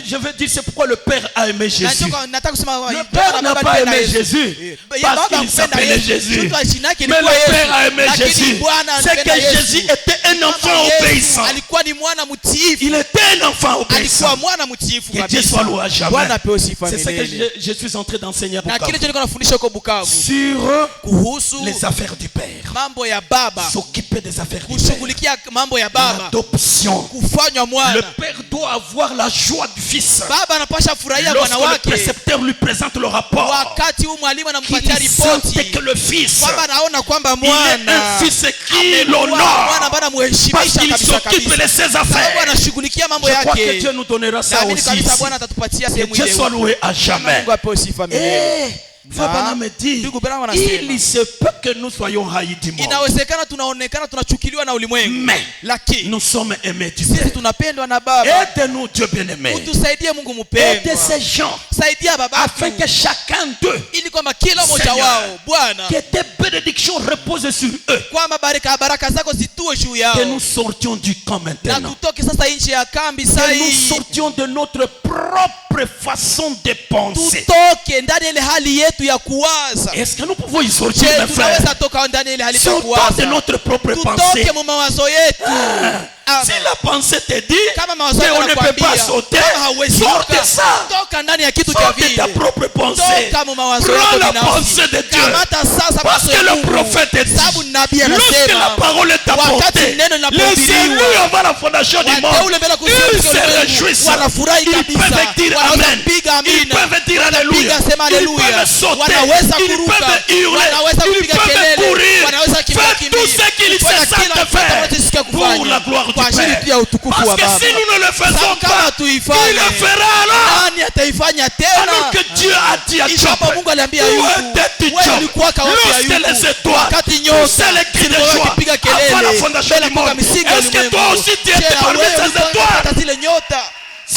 Je veux dire, c'est pourquoi le Père a aimé Jésus. Le Père n'a pas aimé Jésus parce qu'il s'appelait Jésus, mais le Père a aimé Jésus. C'est que Jésus était un enfant obéissant. Il était un enfant obéissant. Que Dieu soit loué à jamais. C'est ce que je suis en train d'enseigner sur les affaires du Père. S'occuper des affaires du Père. L'adoption. Le Père doit avoir la joie du Fils. Lorsque le précepteur lui présente le rapport, qu'il sente que le Fils, il est un Fils qui l'honore parce qu'il s'occupe de ses affaires. Je crois que Dieu nous donnera ça aussi. Que Dieu soit loué à jamais. Frère Branham me dit, il se peut que nous soyons haïs du monde, mais nous sommes aimés du Père. Aide-nous, Dieu bien-aimé. Aide ces gens afin que chacun d'eux, Seigneur, que tes bénédictions reposent sur eux, que nous sortions du camp maintenant, que nous sortions de notre propre façon de penser. Est-ce que nous pouvons y sortir, mes frères? Sortons de notre propre pensée. Si la pensée te dit qu'on ne peut pas sauter, sors de ça. Sors de ta propre pensée. Prends la pensée de Dieu. Parce que le prophète dit, lorsque la parole est apportée, les élus avant la fondation du monde, ils se réjouissent. Ils peuvent dire Amen. Ils peuvent dire Alléluia. Ils peuvent sauter. Ils peuvent hurler. Ils peuvent courir. Faites tout ce qu'ils se sentent faire pour la gloire du Père. Parce que si nous ne le faisons pas, qui le fera alors? Alors que Dieu a dit à Job, où étais-tu, Job, lorsque les étoiles poussaient les cris de joie avant la fondation du monde? Est-ce que toi aussi tu étais parmi ces étoiles?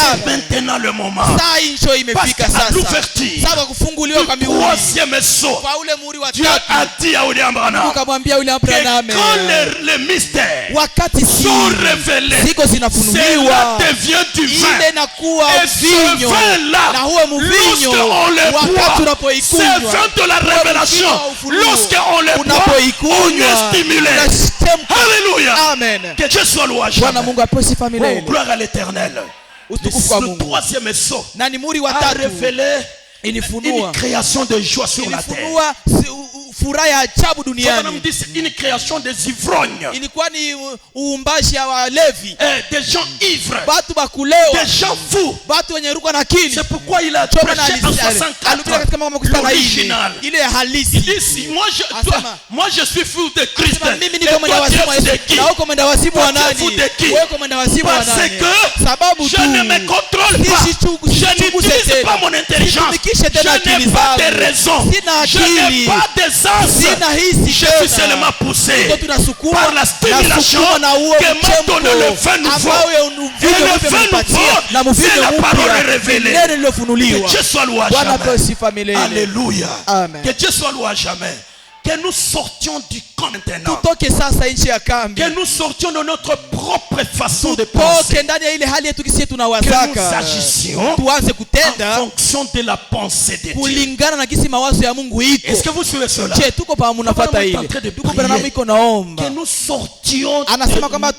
C'est maintenant le moment. Saa hii njoo imefika Parce qu'à sasa. l'ouverture Sasa kufunguliwa kwa du mihuri. troisième sceau, Kwa ule muhuri wa Dieu tatu. a dit à William Branham Ukamwambia William que Branham. quand les mystères Wakati sont siri révélés, ziko cela zinafunuliwa. devient du Ile vin. inakuwa Et ce vinyo. vin-là, Na huo mvinyo lorsqu'on le wakati boit, c'est unapoikunywa. vin de la révélation. Lorsqu'on le boit, on Unapoikunywa. est stimulé. Unastemka. Alléluia. Amen. Que Dieu soit loué. Bwana Mungu apewe sifa Oh, milele. gloire à l'éternel. Utukufu kwa Le Mungu. troisième sceau Na ni muhuri wa a tatu. révélé une Ilifunua. création de joie sur la terre. Ilifunua furaha ya ajabu Comme on duniani. dit, c'est une création des ivrognes. Ilikuwa ni uumbaji ya walevi. Des gens ivres. Watu bakulewa. Des gens fous. Watu wenye ruka na akili. C'est pourquoi il a Choma na prêché en alihubiri 64 katika mambo makubwa na l'original. ile ya Il halisi. dit si moi je suis fou de Christ. Anasema mimi Et niko mwenda toi tu wazimu wa es de Yesu. qui? Na uko mwenda wazimu wa Toi, tu es nani? fou de qui? Wewe uko mwenda wazimu wa Parce nani? que Sababu je tu ne me contrôle pas. Je n'utilise pas mon intelligence. Situmikishe Je tena n'ai akili pas zangu. de raison. Sina Je n'ai akili. pas de sens. Sina hisi Je suis tena. seulement poussé Ndio tunasukuma par la stimulation nasukuma na huo que m'a donné le vin nouveau. ambao Et le vin nouveau, na c'est mvinyo la parole mpya révélée. neno Que lilofunuliwa. Dieu soit loué à Bwana apewe jamais. sifa milele. Alléluia. Amen. Que Dieu soit loué à jamais. Que nous sortions du camp maintenant. Tutoke sasa nchi ya kambi. Que nous sortions de notre propre façon de penser. Tutoke ndani ya ile hali yetu kisi Que nous tunawazaka. agissions Tuanze en kutenda fonction de la pensée de Dieu. kulingana na kisi mawazo ya Mungu iko. Est-ce que vous suivez cela? Je, tuko pa munafuata Bwana ile. est en train de Tuko prier. Branham iko naomba. Que nous sortions Anasema kwamba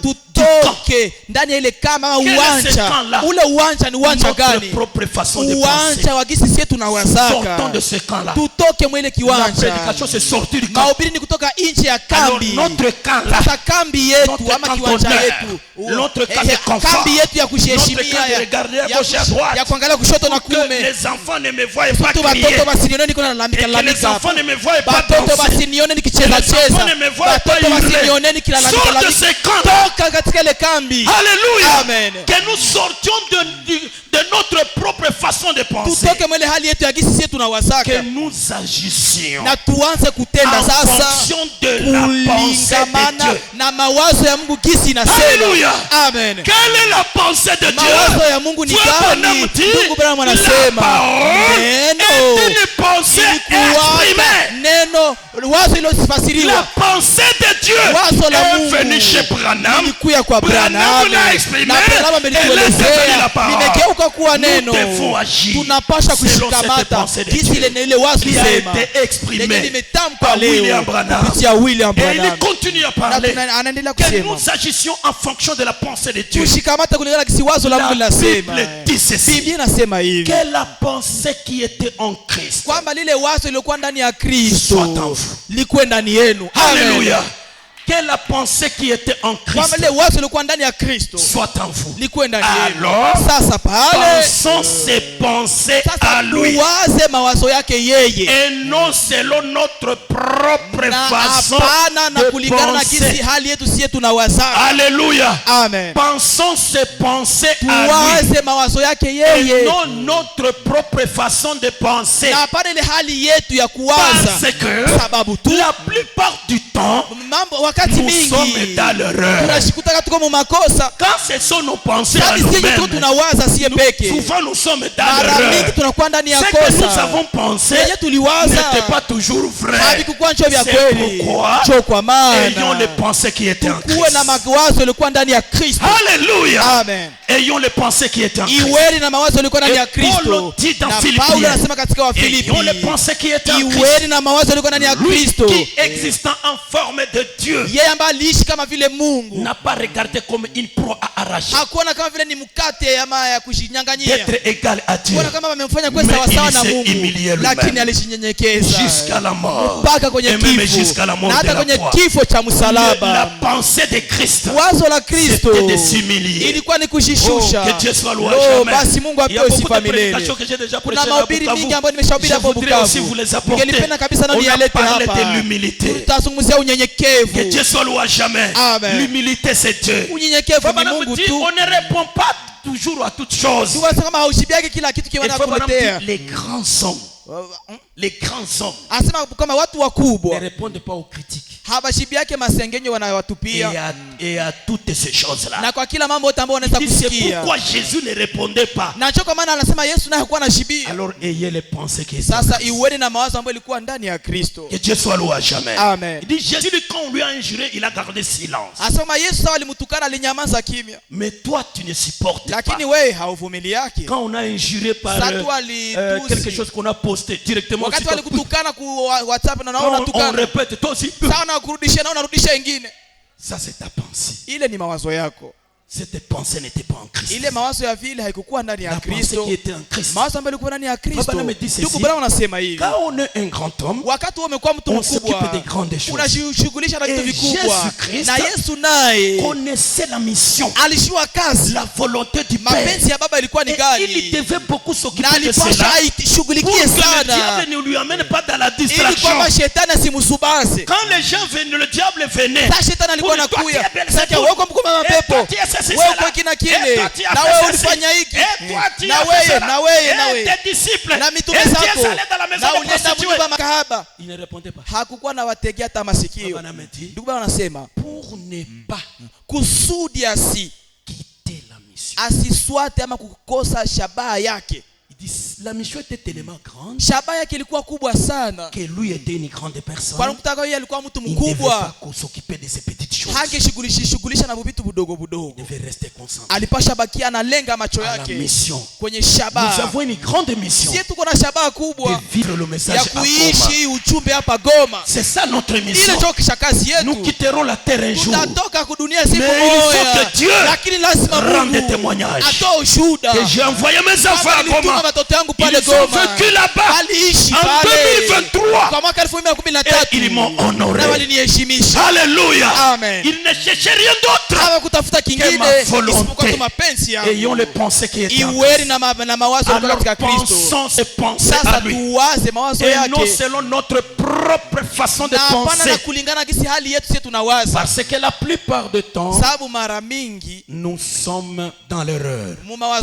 tutoke ndani ya ile kama Quel est ce uwanja. camp-là? Ule uwanja ni uwanja notre gani? propre façon de penser. Uwanja wa kisi sisi tunawazaka. Sortons de ce camp-là. Tutoke mwele La kiwanja. prédication c'est sortir du camp. Mahubiri ni kutoka nchi ya Alors kambi. notre camp là, Sasa kambi yetu notre ama camp kiwanja d'honneur, yetu. notre camp de confort, kambi yetu ya notre kuheshimia camp de regarder à gauche et à droite, ya kuangalia kushoto na pour que kuume. les enfants ne me voient pas Tu crier. watoto basinione niko nalalamika Et que les lalamika enfants hapa. ne me voient pas Batoto danser. basinione nikicheza Les enfants cheza. ne me voient pas Batoto basinione hurler. nikilalamika Sors de lalamika. ce camp là. Toka katika ile kambi. Alléluia. Amen. Que nous sortions de notre propre façon de penser. Tutoke mwele hali yetu ya gisi sisi Que tunawazaka. nous agissions Na tuanze kutenda en sasa fonction de la pensée de kulingamana Dieu. na mawazo ya Mungu gisi inasema. Alléluia. Amen. Quelle est la pensée de Dieu? Mawazo ya Mungu ni Frère Branham gani? dit, Ndugu Branham la anasema parole neno est une pensée exprimée. neno wazo La ilosifasiriwa pensée de Dieu wazo la est Mungu venue chez Branham. ilikuya kwa Branham Branham l'a exprimé. na Branham Elle est devenue amelituelezea la parole. limegeuka kuwa Nous neno. devons agir Tunapasha selon cette kushikamata pensée de jinsi Dieu ile wazo qui a lisema été exprimée lenye limetamkwa par leo William Branham. kupitia William Et il Branham. continue à Na parler anaendelea que kusema nous agissions en fonction de la pensée de Dieu. tushikamata kulingana kisi wazo la Mungu La linasema. Bible dit ceci. Biblia inasema hivi Que la pensée qui était en Christ kwamba lile wazo lilikuwa ndani ya Kristo soit en vous. likuwe ndani yenu. Amen. Alléluia. Que la pensée qui était en Kwamba Christ lile wazo lilikuwa ndani ya Kristo soit en vous. likuwe ndani yenu. Alors, Sasa pale pensons ces pensées à sasa lui tuwaze mawazo yake yeye et non selon notre propre na façon hapana na de kulingana na kisi penser. hali yetu siye tunawazaka. Alléluia. Amen. Pensons ces pensées à lui Tuwaze mawazo yake et yeye non notre propre façon de penser. na hapana ile hali yetu ya kuwaza, Parce que sababu tu la plupart du temps, mambo wakati nous sommes mingi dans l'erreur. tunashikutaka tuko mu makosa. Quand ce sont nos pensées à Sisi sisi tu nous-mêmes, tunawaza siye peke. souvent nous sommes dans Mara mingi l'erreur. tunakuwa ndani ya Ce que nous kosa. avons pensé Yenye tuliwaza n'était pas toujours vrai. havikukuwa ncho vya C'est kweli. pourquoi Cho kwa ayons les maana pensées qui étaient en kuwe na Christ. mawazo yalikuwa ndani ya Kristo. Alléluia. Amen. Ayons les pensées qui étaient en Christ. Iweni na mawazo yalikuwa ndani ya Et Paul Kristo. dit dans Na Philippiens, Paulo anasema katika Wafilipi, ayons les pensées qui étaient en Christ. iweni na mawazo yalikuwa ndani ya Lui Kristo. qui existant en forme de Dieu Yeye ambaye aliishi kama vile Mungu, n'a pas regardé comme une proie à arracher, hakuona kama vile ni mkate ama ya kujinyang'anyia, d'être égal à Dieu kuona kama wamemfanya kuwa Mais sawa sawa il na s'est Mungu, humilié lui-même. lakini alijinyenyekeza jusqu'à la mort. mpaka kwenye Et même kifo, jusqu'à la mort na de hata la kwenye croix. kifo cha La msalaba. pensée de Christ, Wazo la Kristo c'était de s'humilier. ilikuwa ni Oh, kujishusha. que Dieu soit loué à Lo, jamais. basi Mungu Il y a apewe beaucoup sifa de prédications milele. que j'ai déjà prêchées Kuna à mahubiri Bukavu. mingi ambayo nimeshahubiri Je hapo voudrais aussi Bukavu. vous les apporter. Ningelipenda kabisa na On a niyalete parlé hapa. de l'humilité. Tutazungumzia Que unyenyekevu. Dieu soit loué à jamais. Amen. L'humilité, c'est Dieu. Unyenyekevu ni Madame Mungu dit, tu. on ne répond pas toujours à toutes choses. Tuwasa kama haushibiaki kila kitu Et kiwa Madame nakuletea. dit, les grands hommes, les grands hommes Anasema kama watu ne wakubwa répondent pas aux critiques. habashibi yake masengenyo wanayowatupia et à toutes ces choses-là. na kwa kila mambo yote ambayo wanaweza C'est kusikia. pourquoi Jésus ne répondait pas. Na cho kwa maana anasema Yesu naye hakuwa anashibia. Alors ayez les pensées qui sont. Sasa iweni na mawazo ambayo ilikuwa ndani ya Kristo. Que Dieu soit loué à jamais. Amen. Il dit Jésus, quand on lui a injuré, il a gardé silence. Asema Yesu sawa alimtukana alinyamaza kimya. Mais toi, tu ne supportes pas. Lakini wewe hauvumili yake. Quand on a injuré par quelque chose qu'on a posté directement, wakati walikutukana ku WhatsApp na naona on tukana. répète toi aussi. Sawa na kurudishia na unarudisha ingine. Ça c'est ta pensée. Ile ni mawazo yako. Cette pensée n'était pas en Christ. Ile mawazo ya vile haikukuwa ndani ya Kristo. La pensée qui était en Christ. Mawazo ambayo ilikuwa ndani ya Kristo. Ndugu Bwana anasema hivi. Quand on est un grand homme, wakati wewe umekuwa mtu mkubwa, unashughulisha na vitu vikubwa. Na Yesu naye connaissait la mission, alishua kazi, la volonté du Père. Mapenzi ya Baba ilikuwa ni gani? Il devait beaucoup s'occuper de cela. Pour que le diable ne lui amène pas dans la distraction. Ili kwamba shetani asimusubase. Quand les gens venaient, le diable venait. Sasa shetani alikuwa anakuja. Sasa wewe uko mkubwa wa mapepo. Wewe uko kina kile. Na wewe ulifanya hiki. Na wewe. Na mitume zako. Na ulienda mnyumba makahaba. Il ne répondait pas. Hakukuwa na wategea hata masikio. Ndugu bwana anasema pour ne pas kusudi quitter la mission. Asiswate ama kukosa shabaha yake. La mission était tellement grande. Shabaha yake ilikuwa kubwa sana. Que lui était une grande personne. Kwa mtaka yeye alikuwa mtu mkubwa. Il ne devait pas s'occuper de ces petites choses. Hangeshughulisha na vitu vidogo vidogo. Il devait rester concentré. Alipasha bakia analenga macho yake kwenye shabaha. Nous avons une grande mission. Sisi tuko na shabaha kubwa. De vivre le message ya kuishi ujumbe hapa Goma. C'est ça notre mission. Ile ndio kazi yetu. Nous quitterons la terre un jour. Tutatoka kudunia siku moja. Mais il faut que Dieu lakini lazima rende témoignage. Atoe ushuhuda. Que j'ai envoyé mes enfants à Goma. Ils ont vécu là-bas en 2023 et ils m'ont honoré. Alléluia. Amen. Ils ne cherchaient rien d'autre que ma volonté. Ayons les pensées qui étaient en Christ. Alors pensons ces pensées à lui et non selon notre propre façon de penser. Parce que la plupart du temps nous sommes dans l'erreur. Alors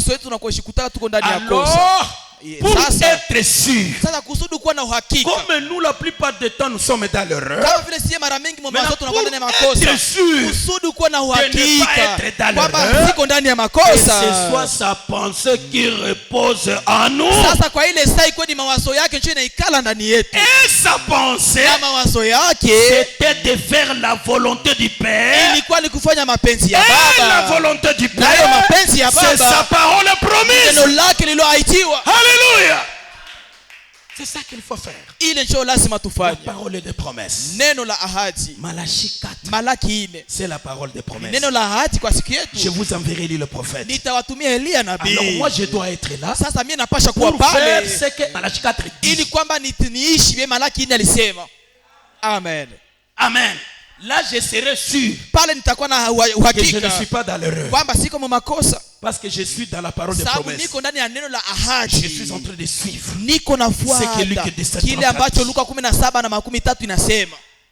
pour être sûr, comme nous la plupart du temps nous sommes dans l'erreur, pour être sûr de ne pas être dans l'erreur, que ce soit sa pensée qui repose en nous, et sa pensée c'était de faire la volonté du Père, et la volonté du Père c'est sa parole promise. Alléluia. C'est ça qu'il faut faire. La parole des promesses. Malachie 4. C'est la parole des promesses. Je vous enverrai le prophète. Alors moi je dois être là pour faire ce que Malachie 4 dit. Amen. Amen. Là je serai sûr que je ne suis pas dans l'erreur. Parce que je suis dans la parole de promesse. Je suis en train de suivre ce que Luc 17:34.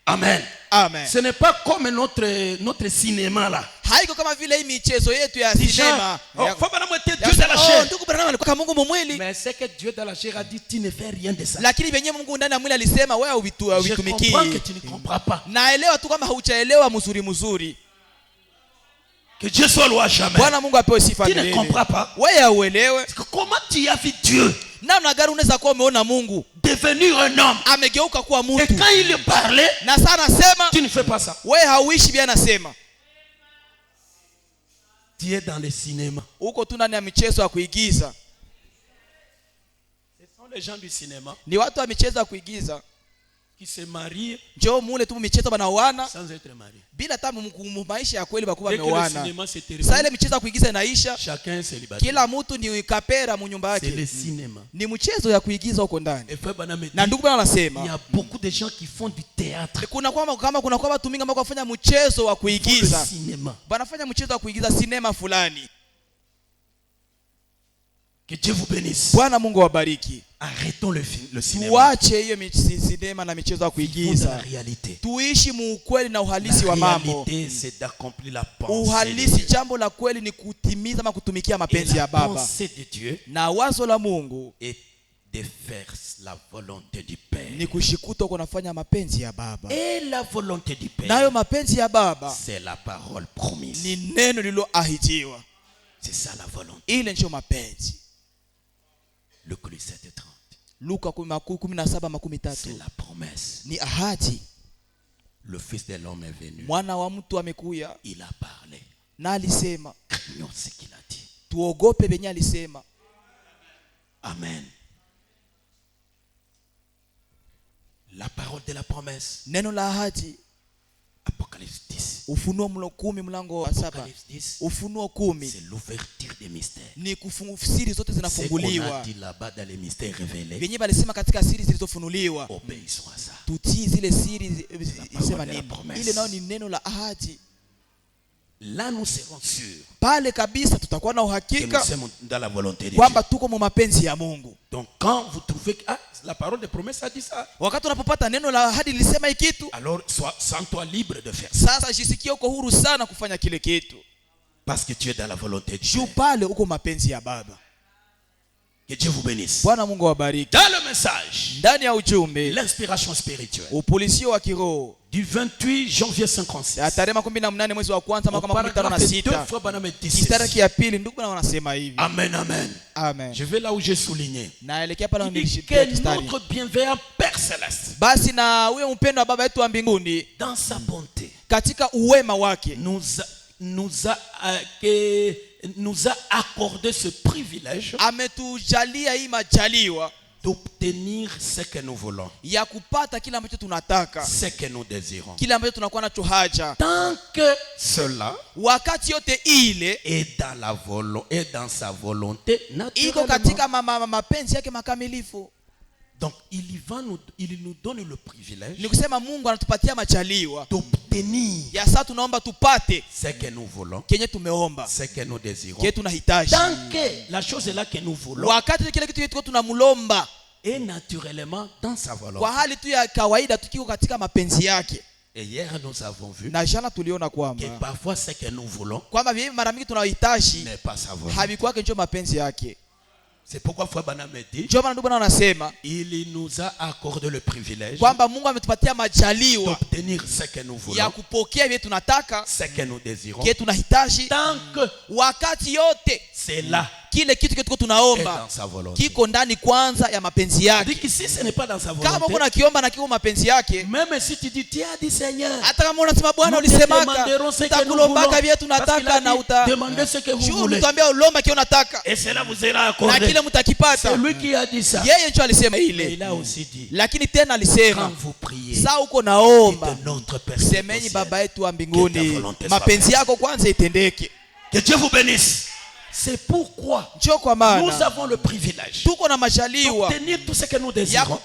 Amen. Amen. Ce n'est pas comme notre cinéma là. Haiko kama vile hii michezo yetu ya sinema. Mais c'est que Dieu dans la chair a dit tu ne fais rien de ça. Lakini venye Mungu ndani ya mwili alisema wewe uvitumiki. Je comprends que tu ne comprends pas. Naelewa tu kama hauchaelewa mzuri. Que Dieu soit loué à jamais. Bwana Mungu apewe sifa milele. Tu ne comprends pas. Wewe hauelewe. Comment tu as vu Dieu? Namna gani unaweza kuwa umeona Mungu devenir un homme amegeuka kuwa mtu? Et quand il parlait, na sana sema tu ne fais pas ça. Wewe hauishi bien nasema. Tu es dans le cinéma. Uko tu ndani ya michezo ya kuigiza. Ce sont les gens du cinéma. Ni watu wa michezo ya kuigiza qui se marient. Njoo mule tu michezo banaoana sans être mariés. Bila hata maisha ya kweli bakuwa wameoana. Sasa ile michezo ya kuigiza inaisha. Chacun célibataire. Kila mtu ni kapera mu nyumba yake. C'est le cinéma. Ni mchezo ya kuigiza huko ndani. Na ndugu bwana anasema il y a beaucoup de gens qui font du théâtre. Kuna kwa watu mingi ambao wanafanya mchezo wa kuigiza. Wanafanya mchezo wa kuigiza sinema fulani. Que Dieu vous bénisse. Bwana Mungu awabariki. Arrêtons le cinéma. Tuache hiyo sinema na michezo ya kuigiza. Tuishi muukweli na uhalisi wa mambo. C'est d'accomplir la pensée. Uhalisi jambo la kweli ni kutimiza ama kutumikia mapenzi ya Baba. La pensée de Dieu na wazo la Mungu est de faire la volonté du Père. Ni kushikuta uko nafanya mapenzi ya Baba. Et la volonté du Père, Nayo mapenzi ya Baba c'est la parole promise. ni neno lililoahidiwa. C'est ça la volonté. Ile ndio mapenzi. Luc 17:30. Luka 17:13. C'est la promesse. Ni ahadi. Le Fils de l'homme est venu. Mwana wa mtu amekuya. Il a parlé. Na alisema. Craignons ce qu'il a dit. Tuogope benye alisema. Amen. La parole de la promesse. Neno la ahadi. Apocalypse 10. Ufunuo 10 mlango wa 7. Apocalypse 10. Ufunuo 10. C'est l'ouverture des mystères. Ni siri zote zinafunguliwa. C'est qu'on a dit là-bas dans les mystères révélés. Venye balisema katika siri zilizofunuliwa. Obéissons à ça. Tutii zile siri isema nini? Ile nao ni neno la ahadi. Là nous serons sûrs. Pale kabisa tutakuwa na uhakika nous sommes dans la volonté de Dieu. Kwamba tuko mu mapenzi ya Mungu. Donc quand vous trouvez que la parole de promesse a dit ça, wakati unapopata neno la ahadi lilisema hiki kitu, alors sens-toi libre de faire ça. Sasa jisikie uko huru sana kufanya kile kitu. Parce que tu es dans la volonté de Dieu. Pale uko mapenzi ya Baba. Que Dieu vous bénisse. Bwana Mungu awabariki. Dans le message, ndani ya ujumbe, l'inspiration spirituelle, upulisio wa kiroho, du 28 janvier 56, tarehe 18 mwezi wa kwanza mwaka 1956, kistari ya pili, ndugu na wanasema hivi. Amen, amen. Amen. Je vais là où j'ai souligné. Naelekea pale nilishika kistari. Notre bienveillant Père céleste, basi na huyo mpendo wa Baba yetu wa mbinguni, dans sa bonté, katika uwema wake, nous a accordé ce privilège, ametujalia hii majaliwa, d'obtenir ce que nous voulons, ya kupata kila ambacho tunataka, ce que nous désirons, kila ambacho tunakuwa nacho haja. Tant que cela, wakati yote ile, est dans la volonté, est dans sa volonté naturellement, iko katika mapenzi yake makamilifu. Donc il nous donne le privilège, ni kusema Mungu anatupatia majaliwa, d'obtenir, ya sasa tunaomba tupate ce que nous voulons, kenye tumeomba, ce que nous désirons, kenye tunahitaji. Tant que la chose est là que nous voulons, wakati kile kitu tuko tunamlomba, et naturellement dans sa volonté, kwa hali tu ya kawaida tukiko katika mapenzi yake. Et hier nous avons vu na jana tuliona kwamba que parfois ce que nous voulons, kwamba mara mingi tunahitaji, n'est pas sa volonté, havikuwa kenye mapenzi yake. C'est pourquoi Frère Branham dit, il nous a accordé le privilège kwamba Mungu ametupatia majaliwa d'obtenir ce que nous voulons, ya kupokea vile tunataka, ce que nous désirons, kile tunahitaji, tant que wakati yote c'est là, kile kitu kile tunaomba kiko ndani kwanza ya mapenzi yake. Si ce n'est pas dans sa volonté, kama kuna kiomba na kiko mapenzi yake, même si tu dis tu as dit Seigneur, hata kama unasema Bwana ulisemaka tutakulombaka vile tunataka, na demandez ce que vous voulez, tuambia ulomba kile unataka, et cela vous sera accordé, na kile mtakipata. C'est lui qui a dit ça. Yeye ndiye alisema ile. Il a aussi dit, lakini tena alisema, quand vous priez, saa uko naomba, semeni Baba yetu wa mbinguni, mapenzi yako kwanza itendeke. Que Dieu vous bénisse. C'est pourquoi nous avons le privilège d'obtenir tout ce que nous désirons,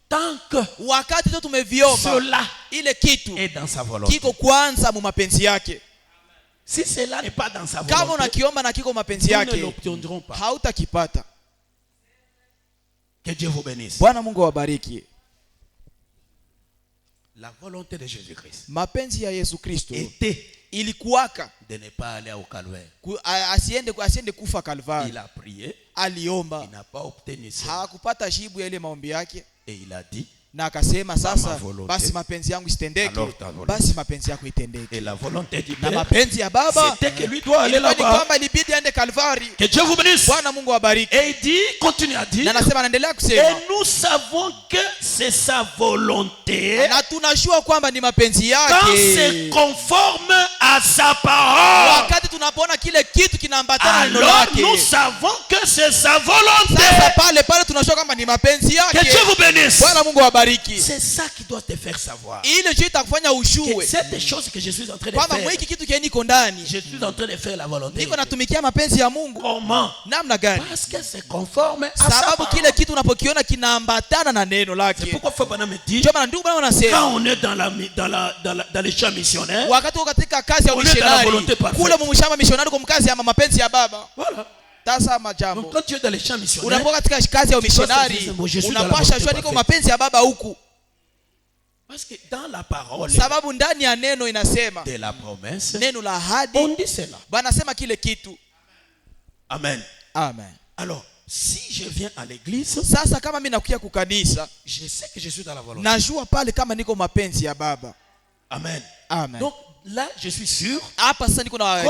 tant que cela est dans sa volonté. Si cela n'est pas dans sa volonté, nous ne l'obtiendrons pas. Que Dieu vous bénisse. La volonté de Jésus-Christ était ilikuwaka de ne pas aller au calvaire. asiende kufa Kalvari. Il a prié, aliomba, il n'a pas obtenu ça, hakupata jibu ya ile maombi yake, et il a dit, na akasema sasa basi mapenzi yangu isitendeke, basi mapenzi yako itendeke. Et la volonté du na mapenzi ya Baba c'était que lui doit aller là-bas, kwamba ilibidi aende Kalvari. Que Dieu vous bénisse. Bwana Mungu awabariki. Et il dit, continue à dire, na anasema, anaendelea kusema, et nous savons que c'est sa volonté, na tunajua kwamba ni mapenzi yake quand c'est conforme à sa parole. wakati tunapoona kile kitu kinaambatana na neno alors lake, nous savons que c'est sa volonté. Sasa pale tunajua kwamba ni mapenzi yake. Que Dieu vous bénisse. Bwana Mungu awabariki. C'est ça qui doit te faire savoir, ile ndio itakufanya ushue que cette chose que je suis en train de kwamba faire, mwiki kitu kieni niko ndani, je suis en train de faire la volonté. niko natumikia mapenzi ya Mungu. Comment? Namna gani? Parce que c'est conforme à sa sababu parole. kile kitu unapokiona kinaambatana na neno lake. C'est pourquoi Frère Branham dit, ndio maana ndugu bwana wanasema, quand on est dans les champs missionnaires, wakati uko katika kazi ya missionari, kule mumshamba missionari kwa mkazi ya mapenzi ya Baba. Voilà. Tasa majambo. Donc quand tu es dans les champs missionnaires, unapokuwa katika kazi ya missionari, unapaswa shwari kwa mapenzi ya Baba huku. Parce que dans la parole, sababu ndani ya neno inasema, de la promesse, neno la ahadi, on dit cela. Bwana sema kile kitu. Amen. Amen. Alors, si je viens à l'église, sasa kama mimi nakuja kukanisa, je sais que je suis dans la volonté. najua pale kama niko mapenzi ya Baba. Amen. Amen. Donc là, je suis sûr. Hapa sasa niko na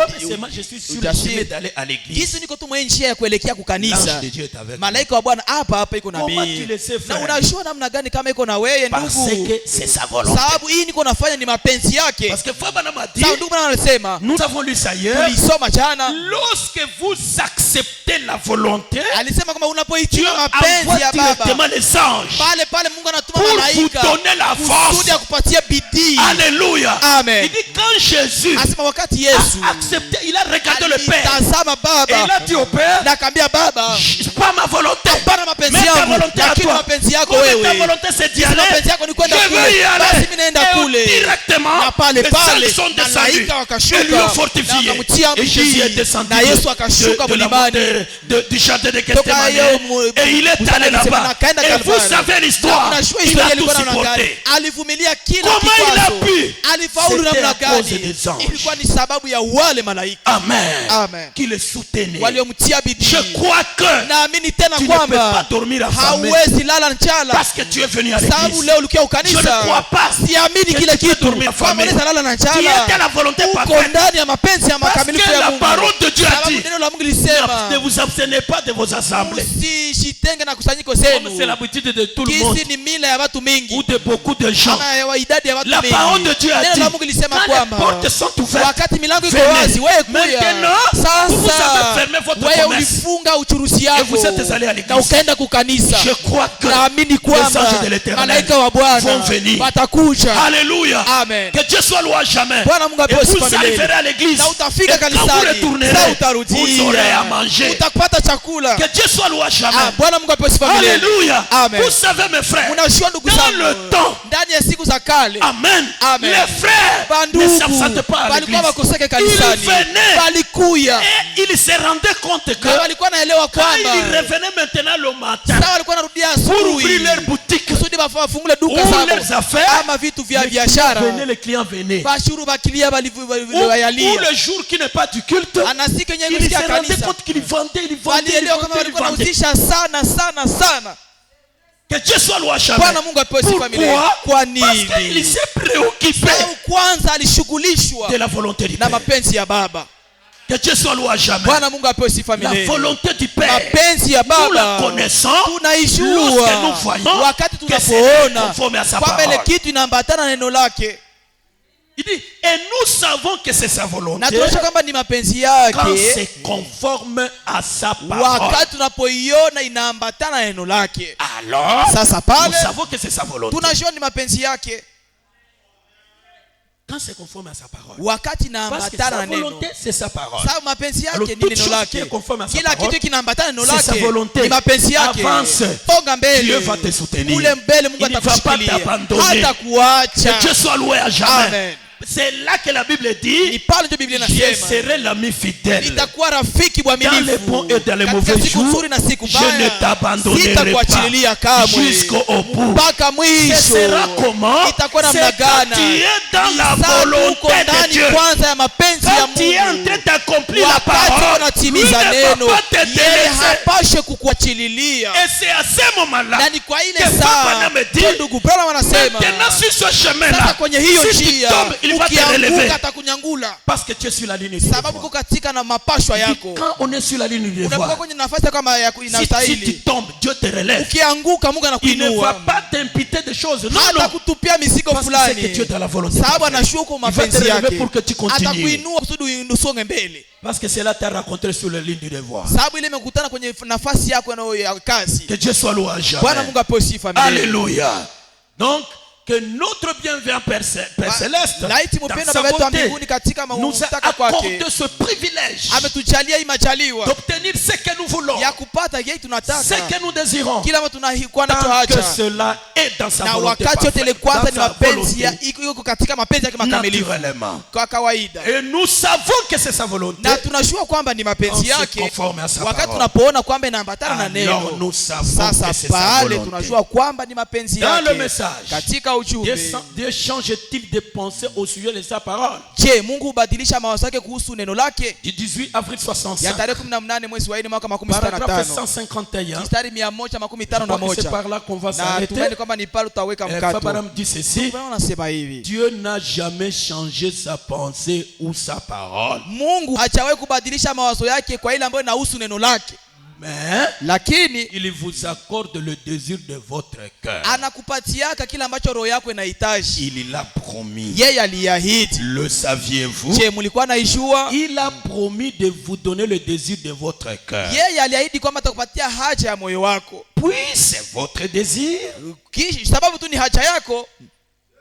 Je suis sûr d'aller à l'église. Kisi niko tu mwenye njia ya kuelekea kukanisa. L'ange de Dieu est avec Malaika wa Bwana hapa iko na Comment mimi. tu le sais, frère? Na unajua namna gani kama iko na wewe Parce ndugu? que c'est sa volonté. Sababu hii niko nafanya ni mapenzi yake. Parce que Frère Branham a dit, Sababu ndugu Bwana anasema, nous avons lu ça hier, tulisoma jana, lorsque vous acceptez la volonté, alisema kama Dieu unapoitika mapenzi ya envoie directement Baba, les anges pale Mungu anatuma pour vous malaika donner la force. kusudi akupatia bidii. Alléluia. Amen. Il dit quand Jésus Asema wakati Yesu a accepté, il a regardé le Père. alitazama Et il Baba a dit au Père, na akamwambia Baba, pas ma volonté, hapana mapenzi mais ta yangu, volonté à lakini toi. mapenzi yako Comme ta wewe. volonté c'est d'y Kisi aller, mapenzi yako ni kwenda je veux y kule, basi aller. mimi naenda Et kule. directement, Na pale les anges sont descendus. malaika Ils wakashuka lui ont na fortifié. wakamtia Et Jésus est bidii, descendu na Yesu akashuka mlimani du jardin de toka Gethsemane. hiyo Et il est allé là-bas. akaenda Et vous Kalvari. savez Na l'histoire. unajua Il historia a tout ilikuwa namna gani? supporté. Alivumilia kila Comment il a kikwazo. pu? Alifaulu C'était namna à cause gani? des anges. Ilikuwa ni sababu ya wale malaika Amen. Amen. Qui le soutenaient. waliomtia bidii. Je crois que Naamini tena tu ne peux pas kwamba dormir affamé hauwezi lala njala parce que tu es venu à sababu l'église. leo ulikuwa Je ukanisa. ne crois pas. Siamini que kile tu peux kitu dormir kama affamé. unaweza lala na Qui était njala. la volonté Uko parfaite. ndani ya mapenzi ya Parce makamilifu que ya la Mungu. parole de Dieu a Sababu dit, neno la Mungu lisema, ne vous abstenez pas de vos assemblées. usijitenge na kusanyiko Comme c'est zenu. l'habitude de tout le monde Kisi ni mila ya watu ou mingi de beaucoup de gens. ama ya idadi ya watu La mingi. parole de Dieu a Neno dit, la Mungu lisema quand les kwamba portes sont ouvertes, wakati milango iko venez. wazi, wewe kuya. Maintenant, vous avez Sasa fermé votre wewe commerce. ulifunga uchuruzi Et yako vous êtes allé à l'église. na ukaenda kukanisa. Je crois que Naamini les kwamba anges de l'Éternel malaika wa Bwana vont venir. watakuja. Alléluia. Amen. Que Dieu soit loué à jamais. Bwana Mungu Et apewe vous sifa milele. arriverez à l'église. Na Et utafika quand vous kanisani, sa retournerez, utarudia. vous aurez à manger. Utapata chakula. Que Dieu soit loué à jamais. Bwana Mungu apewe sifa milele. Alléluia. Amen. Vous savez mes frères, Unajua ndugu dans zangu, le temps, ndani ya siku za kale, amen, Amen. les frères ne bandugu s'absentent pas à l'église. walikuwa wakoseke Ils kanisani, venaient walikuya et ils se rendaient compte que na walikuwa naelewa quand kwamba ils revenaient maintenant le matin sawa walikuwa narudia pour ouvrir asubuhi leur boutique kusudi wafungule ou duka leurs zao affaires, ama vitu vya les clients biashara, venaient, les clients venaient. bashuru bakilia Ou waliwayalia. le jour qui n'est pas du culte, Anasiku yenyewe ils se kusikia rendaient kanisa, compte qu'ils vendaient, ils vendaient, ils walielewa kama vendaient, ils walikuwa vendaient. nauzisha sana. Que Dieu soit loué à jamais. Bwana Mungu apewe sifa milele. Pourquoi? Kwa Parce nini? qu'il s'est préoccupé Sababu kwanza alishughulishwa de la volonté du na Père. mapenzi ya Baba. Que Dieu soit loué à jamais. Bwana Mungu apewe sifa La milele. volonté du Père, Mapenzi ya nous la Baba connaissons lorsque nous tunaijua voyons wakati que c'est tunapoona conforme à sa kwamba ile parole. kitu inaambatana na neno lake, Il dit, et nous savons que c'est sa na volonté tunaonyesha kwamba ni mapenzi quand yake c'est conforme à sa parole. wakati tunapoiona inaambatana na neno lake. Alors, Sasa nous pale savons que c'est sa volonté. tunajua ni mapenzi yake Quand c'est conforme à sa parole. wakati Parce que inaambatana sa na neno. volonté, c'est sa parole. Sababu mapenzi Alors, yake ni toute neno chose qui lake. est conforme à sa Kila parole, kitu kinaambatana na neno c'est sa lake volonté. ni mapenzi yake. Avance. Songa mbele. Dieu va te soutenir. Kule mbele Mungu Il ne va pas atakushikilia. t'abandonner. Hata Que kuacha. Dieu soit loué à jamais. Amen. C'est là que la Bible Ni dit, pale ndio Biblia je inasema serai l'ami fidèle. nitakuwa rafiki Dans les mwaminifu bons et dans les mauvais katika siku jours, nzuri na siku je ne mbaya. t'abandonnerai Sitakuachililia pas kamwe jusqu'au bout. mpaka Ce mwisho. sera comment? Itakuwa C'est namna quand gani? tu es dans la Sababu uko volonté de ndani Dieu. kwanza ya mapenzi ya Quand tu es en Mungu. train d'accomplir la Wakati parole, lui unatimiza ne neno, va pas te yeye délaisser. hapashe kukuachililia. Et c'est à ce moment-là Na ni kwa ile que Frère saa Branham dit, ndio ndugu Branham anasema maintenant sur ce sasa chemin-là, kwenye hiyo si tu njia tombes, il va te relever. ukianguka atakunyangula, Parce que tu es sur la ligne du sababu devoir. uko katika na mapashwa Il dit, yako. quand on est sur la ligne du Unapokuwa devoir, kwenye nafasi kama ya si tu inastahili, tombes, Dieu te relève. ukianguka Mungu Il ne va anakuinua, pas t'imputer des choses. Non, hata non. kutupia mizigo Parce que c'est que fulani, tu es dans la volonté. sababu parfaite. anashuka kwa Il va te mapenzi relever yake, pour que tu continues. atakuinua kusudi usonge mbele, Parce que cela t'a rencontré sur la ligne du devoir. sababu ile imekutana kwenye nafasi yako ya kazi. Que Dieu soit loué à jamais. Bwana Mungu apewe sifa milele. Alléluia. Donc, que notre bienveillant Père Céleste, laiti dans mpendo sa baba yetu wa bonté, mbinguni katika nous a kutaka kwake accordé ce privilège ametujalia hii majaliwa d'obtenir ce que nous voulons, ya kupata yeye ce tunataka, que nous désirons, kila mtu tunakuwa tant que nachoacha, cela est dans sa na volonté wakati yote ile parfaite, kwanza dans ni sa mapenzi ya volonté, iko katika mapenzi yake makamilifu naturellement. kwa kawaida, Et nous savons que c'est sa volonté. na tunashua kwamba ni Quand mapenzi c'est yake conforme à sa wakati parole. tunapoona kwamba inaambatana na Alors neno. nous savons Sasa que c'est sa pale volonté. tunajua kwamba ni mapenzi Dans le yake. message, Katika ujumbe. Dieu change-t-il de pensée au sujet de sa parole? Je, Mungu hubadilisha mawazo yake kuhusu neno lake? Du 18 avril 65. Ya tarehe 18 mwezi wa 4 mwaka Paragraphe 65. 151. Mstari Je crois que c'est 151. par là qu'on va Na s'arrêter. tumaini kwamba ni pale utaweka mkato. Abraham dit ceci: Unasema hivi. Dieu n'a jamais changé sa pensée ou sa parole. Mungu hajawahi kubadilisha mawazo yake kwa ile ambayo inahusu neno lake. Mais Lakini il vous accorde le désir de votre cœur. anakupatiaka kile ambacho roho yako inahitaji. Il l'a promis. Yeye aliahidi. Le saviez-vous? Je, mlikuwa naijua? Il a promis de vous donner le désir de votre cœur. Yeye aliahidi kwamba atakupatia haja ya moyo wako. Puis c'est votre désir. Sababu tu ni haja yako.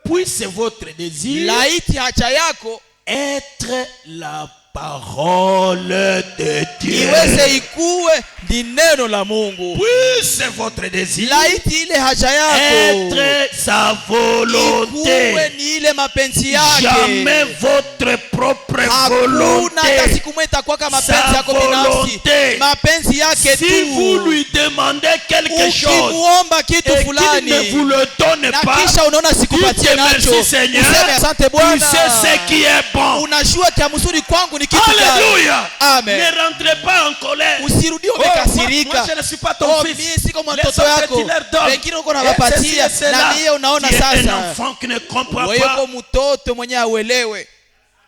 Puis c'est votre désir. Laiti haja yako Être la parole de Dieu. iweze ikuwe ni neno la Mungu. Puis c'est votre désir. Laiti ile haja yako Être sa volonté. ikuwe ni ile mapenzi yake. Jamais votre propre Hakuna volonté. hata siku moja itakuwa kama mapenzi yako binafsi. volonté. Mapenzi yake tu. Si vous lui demandez quelque chose Ukimuomba kitu et qu'il fulani ne vous le donne na pas, kisha unaona sikupatie dites nacho, merci Seigneur, useme asante tu Bwana. sais ce qui est bon. Unajua kia mzuri kwangu ni kitu gani. Alléluia. Amen. Ne rentrez pas en colère. Usirudie umekasirika. Moi je ne suis pas ton fils. Mimi siko Les mtoto autres, yako. tu leur donnes. Wengine uko Et nawapatia ceci et na cela. mie unaona Tu es un sasa. enfant qui ne comprend Wewe pas. uko mtoto mwenye auelewe.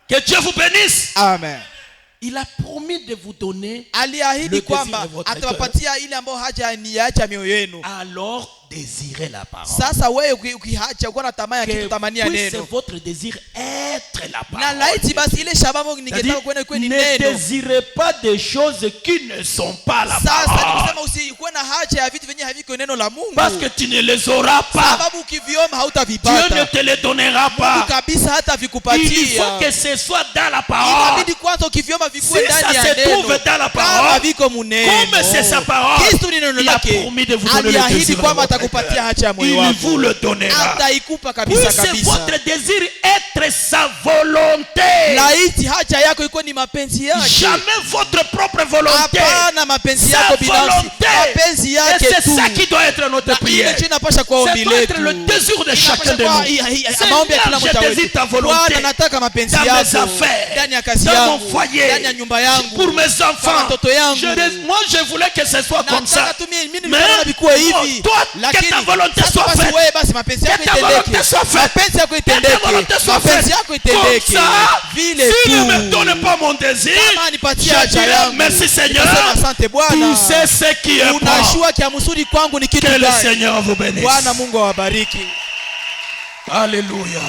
Que Dieu vous bénisse. Amen. Il a promis de vous donner. Aliahidi Le kwamba désir de votre atawapatia ile ambayo haja niacha mioyo yenu. Alors désirez la parole. Sasa wewe ukihacha uko na tamaa ya kitu, tamania Puis c'est neno. votre désir être la Na parole. laiti basi ile shababu ningetaka kuona ikuwe ni Ne neno. désirez pas des choses qui ne sont pas la Sasa parole. nikusema usikuwe na haja ya vitu vyenye haviko neno la Mungu. Parce que tu ne les auras pas. Sababu ukivioma Dieu ne hautavipata. te les donnera Mungu pas. kabisa hata Il faut vikupatia. que ce soit dans la parole. Inabidi kwanza ukivioma vikuwe Si ça ndani ya se trouve neno. dans la Kama parole, viko muneno. comme c'est sa parole, Kristo ni neno il a lake. promis de vous donner le Aliahidi désir de kwamba votre atakupatia cœur. haja ya moyo Il wako. vous le donnera. Ataikupa Puis kabisa c'est kabisa. votre désir être sa volonté. Laiti haja yako iko ni mapenzi yake. Jamais votre propre volonté. Hapana mapenzi Sa yako binafsi. volonté. Mapenzi Et yake c'est tu. ça qui doit être notre Na prière. ile ndio inapasha kuwa Ça ombi doit être letu. le désir de chacun de nous. Maombi ya kila Seigneur, mmoja je wetu. désire ta volonté Bwana, nataka mapenzi dans mes yako affaires, ndani ya kazi dans mon yangu, foyer, ndani ya nyumba yangu, pour mes kwa enfants. watoto yangu. Moi, je voulais que ce soit comme ça. Nataka tu mimi Mais nilikuwa vikuwe hivi. toi, que ta volonté sasa soit basi faite. wewe basi mapenzi yako Que ta volonté itendeke. soit faite. Mapenzi yako Que ta itendeke. volonté soit Mapenzi faite. yako itendeke. Comme ça, Vile s'il ne me tu. donne pas mon désir, Kama nipatie je haja dirais yangu. merci Seigneur. Nitasema asante Bwana. Tu sais ce qui est bon. Unajua kia msuri kwangu ni kitu Que le gani. Seigneur vous bénisse. Bwana Mungu awabariki. Alléluia.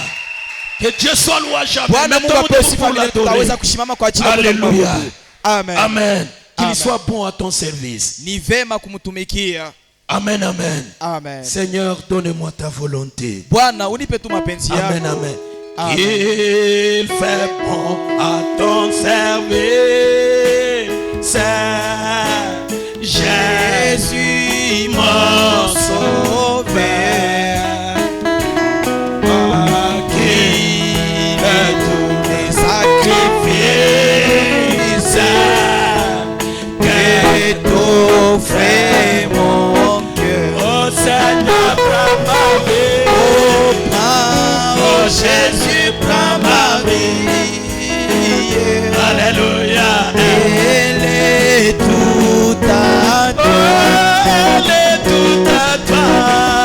Que Dieu soit loué. Bwana Mungu apewe sifa pour la milele. Tutaweza donner. kusimama kwa ajili ya Alléluia. kumwabudu. Amen. Amen. Qu'il Amen. soit bon à ton service. Ni vema kumtumikia. Amen, amen. Amen. Seigneur, donne-moi ta volonté. Bwana unipe tu mapenzi yako. Amen, amen. Amen. Il fait bon à ton service. Jésus, mon sauveur. À qui tous les sacrifices que t'offrait mon cœur. Oh Seigneur, prends ma vie. Oh Jésus, prends ma vie. Alléluia. Elle est tout à toi. Elle est tout à toi.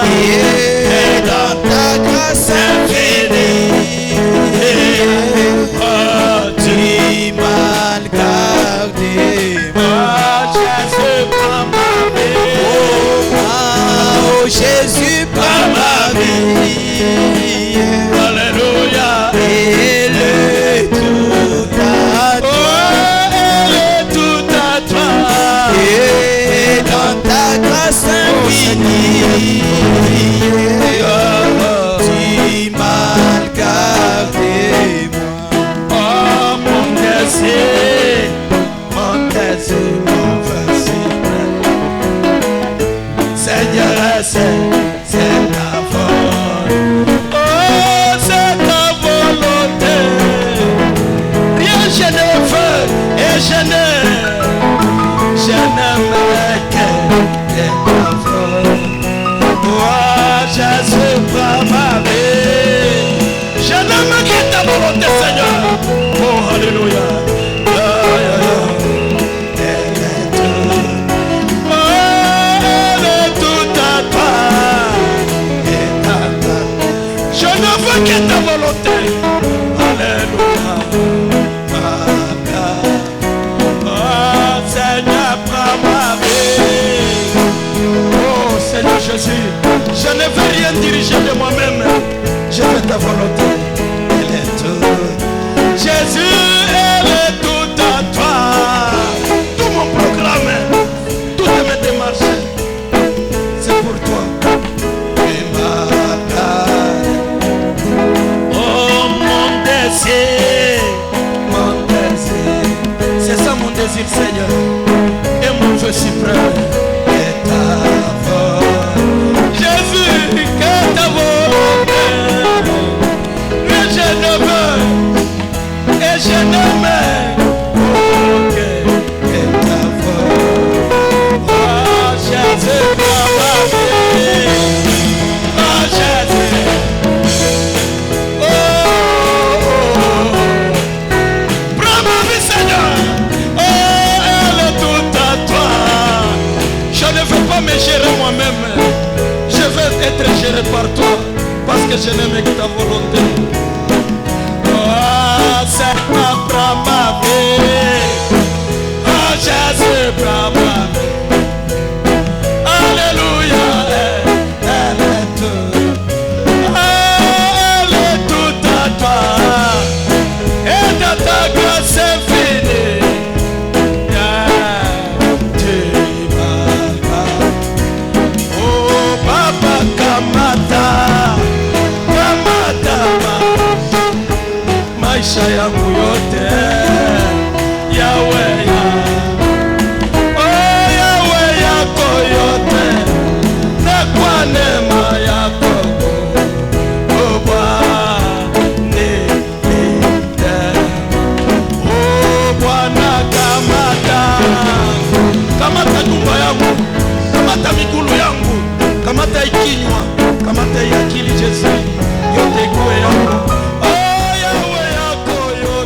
Et dans ta grâce infinie, Oh, tu m'as gardé. oh, Jésus, prends ma vie. Oh Jésus, prends ma vie. Alléluia. Elle est tout à toi. Oh, elle est tout à toi. Et dans ta grâce infinie, tu m'as gardé, moi. Oh, mon désir, mon facile. Seigneur, c'est ta volonté. Oh, c'est ta volonté. Rien je ne veux et je n'aimerais que ta volonté. Oh, Jésus, prends ma vie. veux rien diriger de moi-même. Je fais ta volonté. Elle est toute. Jésus, elle est toute à toi. Tout mon programme, toutes mes démarches, c'est pour toi. Et ma garde. Oh mon désir, c'est ça mon désir, Seigneur. Et mon vœu suprême est ta volonté. Jésus, que ta volonté. Et je ne veux, et je ne mets que ta volonté. Oh Jésus, prends ma vie. Oh Jésus. Prends ma vie, Seigneur. Elle est toute à toi. Je ne veux pas me gérer moi-même. Je veux être géré par toi. Parce que je n'aime que ta volonté. Oh, Seigneur, prends ma vie. Oh, Jésus, prends ma vie. Alléluia. Elle est toute. Elle est toute à toi. Et dans ta grâce infinie. Tu m'as. Oh, Papa, kamata. Kamata. Maisha yangu yote. Yahweh. Oh, Yahweh yako yote. Na kwa neema yako. Oh, Bwana nilinde. Oh, Bwana kamata. Kamata nyumba yangu. Kamata migulu yangu. Kamata ikinywa. Kamata akili Yesu. Yote ikuwe yangu. Oh, Yahweh yako yote.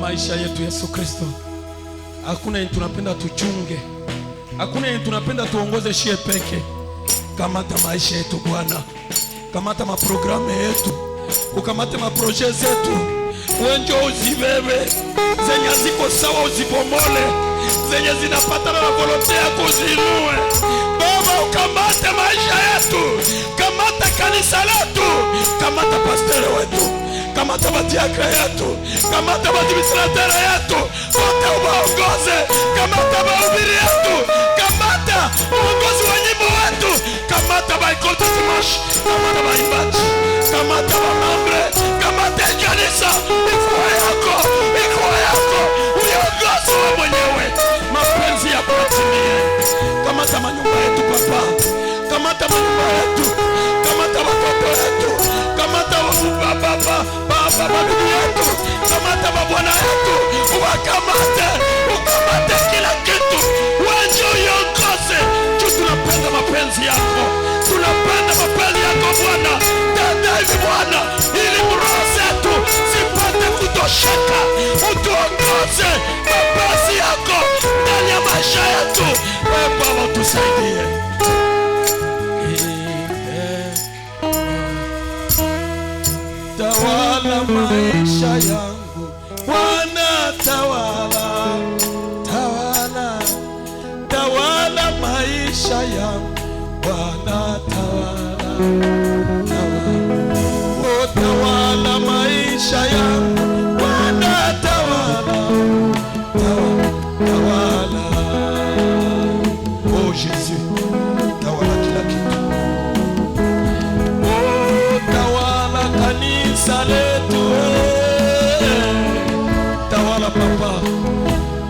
maisha yetu Yesu Kristo. Hakuna yenye tunapenda tuchunge, hakuna yenye tunapenda tuongoze shie peke. Kamata maisha yetu Bwana, kamata maprogramu yetu, ukamate maproje zetu. Wenjo uzibebe, zenye ziko sawa uzipomole, zenye zinapatana na volonte yako uzinue. Baba, ukamate maisha yetu, kamata kanisa letu, kamata pastere wetu, kamata madiakre yetu, kamata madimistratere yetu, wote uwaongoze, kamata mahubiri yetu, kamata uongozi wa nyimbo wetu, kamata baikote tumash, kamata baimbaji, kamata mamambre, kamata kanisa, ikuwa yako, uongozi wa mwenyewe, mapenzi ya kutimie. Kamata manyumba yetu Papa, kamata manyumba yetu, kamata watoto yetu, kamata baba mabibi yetu, kamata mabwana yetu, ukamate kila kitu, waje uongoze. Tunapenda mapenzi yako, tunapenda mapenzi yako Bwana. Tenda hivi Bwana, ili roho zetu zipate kutosheka, utuongoze mapenzi yako ndani ya maisha yetu. Baba, tusaidie. Tawala maisha yangu Bwana, tawala, tawala, tawala maisha yangu Bwana, tawala, tawala, oh tawala maisha yangu Bwana, tawala, tawala, tawala, oh Jésus, tawala kila kitu, oh tawala kanisa letu, tawala Papa,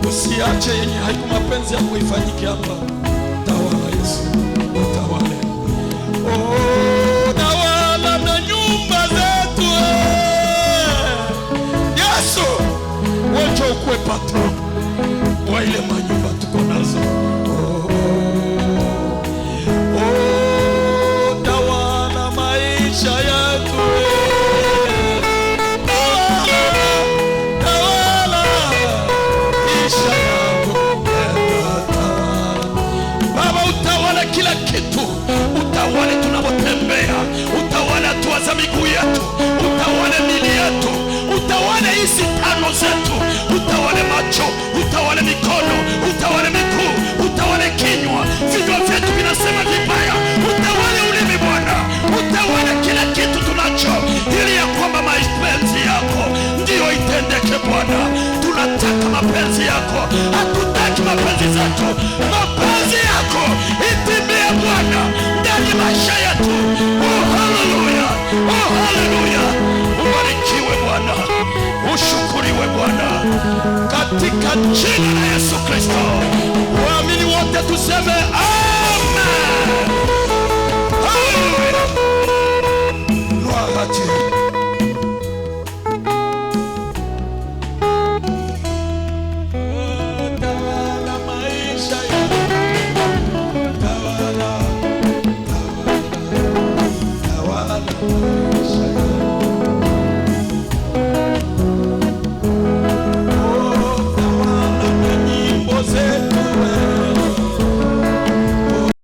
usiache yenye haiku mapenzi yako ifanyike hapa. Tawala Yesu, utawale, oh tawala na nyumba zetu, Yesu, wacha ukue patron wa ile manyumba tuko nazo. Oh tawala maisha yetu, tawala maisha yangu Baba, utawale kila kitu, utawale tunapotembea, utawale hatua za miguu yetu, utawale mili yetu, utawale hizi tano zetu, utawale macho, utawale mikono, utawale miguu, utawale kinywa, vinywa vyetu vinasema vibaya, utawale ulimi Bwana, utawale kila kitu tunacho, ili ya kwamba mapenzi yako ndiyo itendeke Bwana. Tunataka mapenzi yako, hatutaki mapenzi zetu. Mapenzi yako itimie Bwana ndani ya maisha yetu. Oh haleluya, oh haleluya. Ubarikiwe Bwana, ushukuriwe Bwana, katika jina la Yesu Kristo. Waamini wote tuseme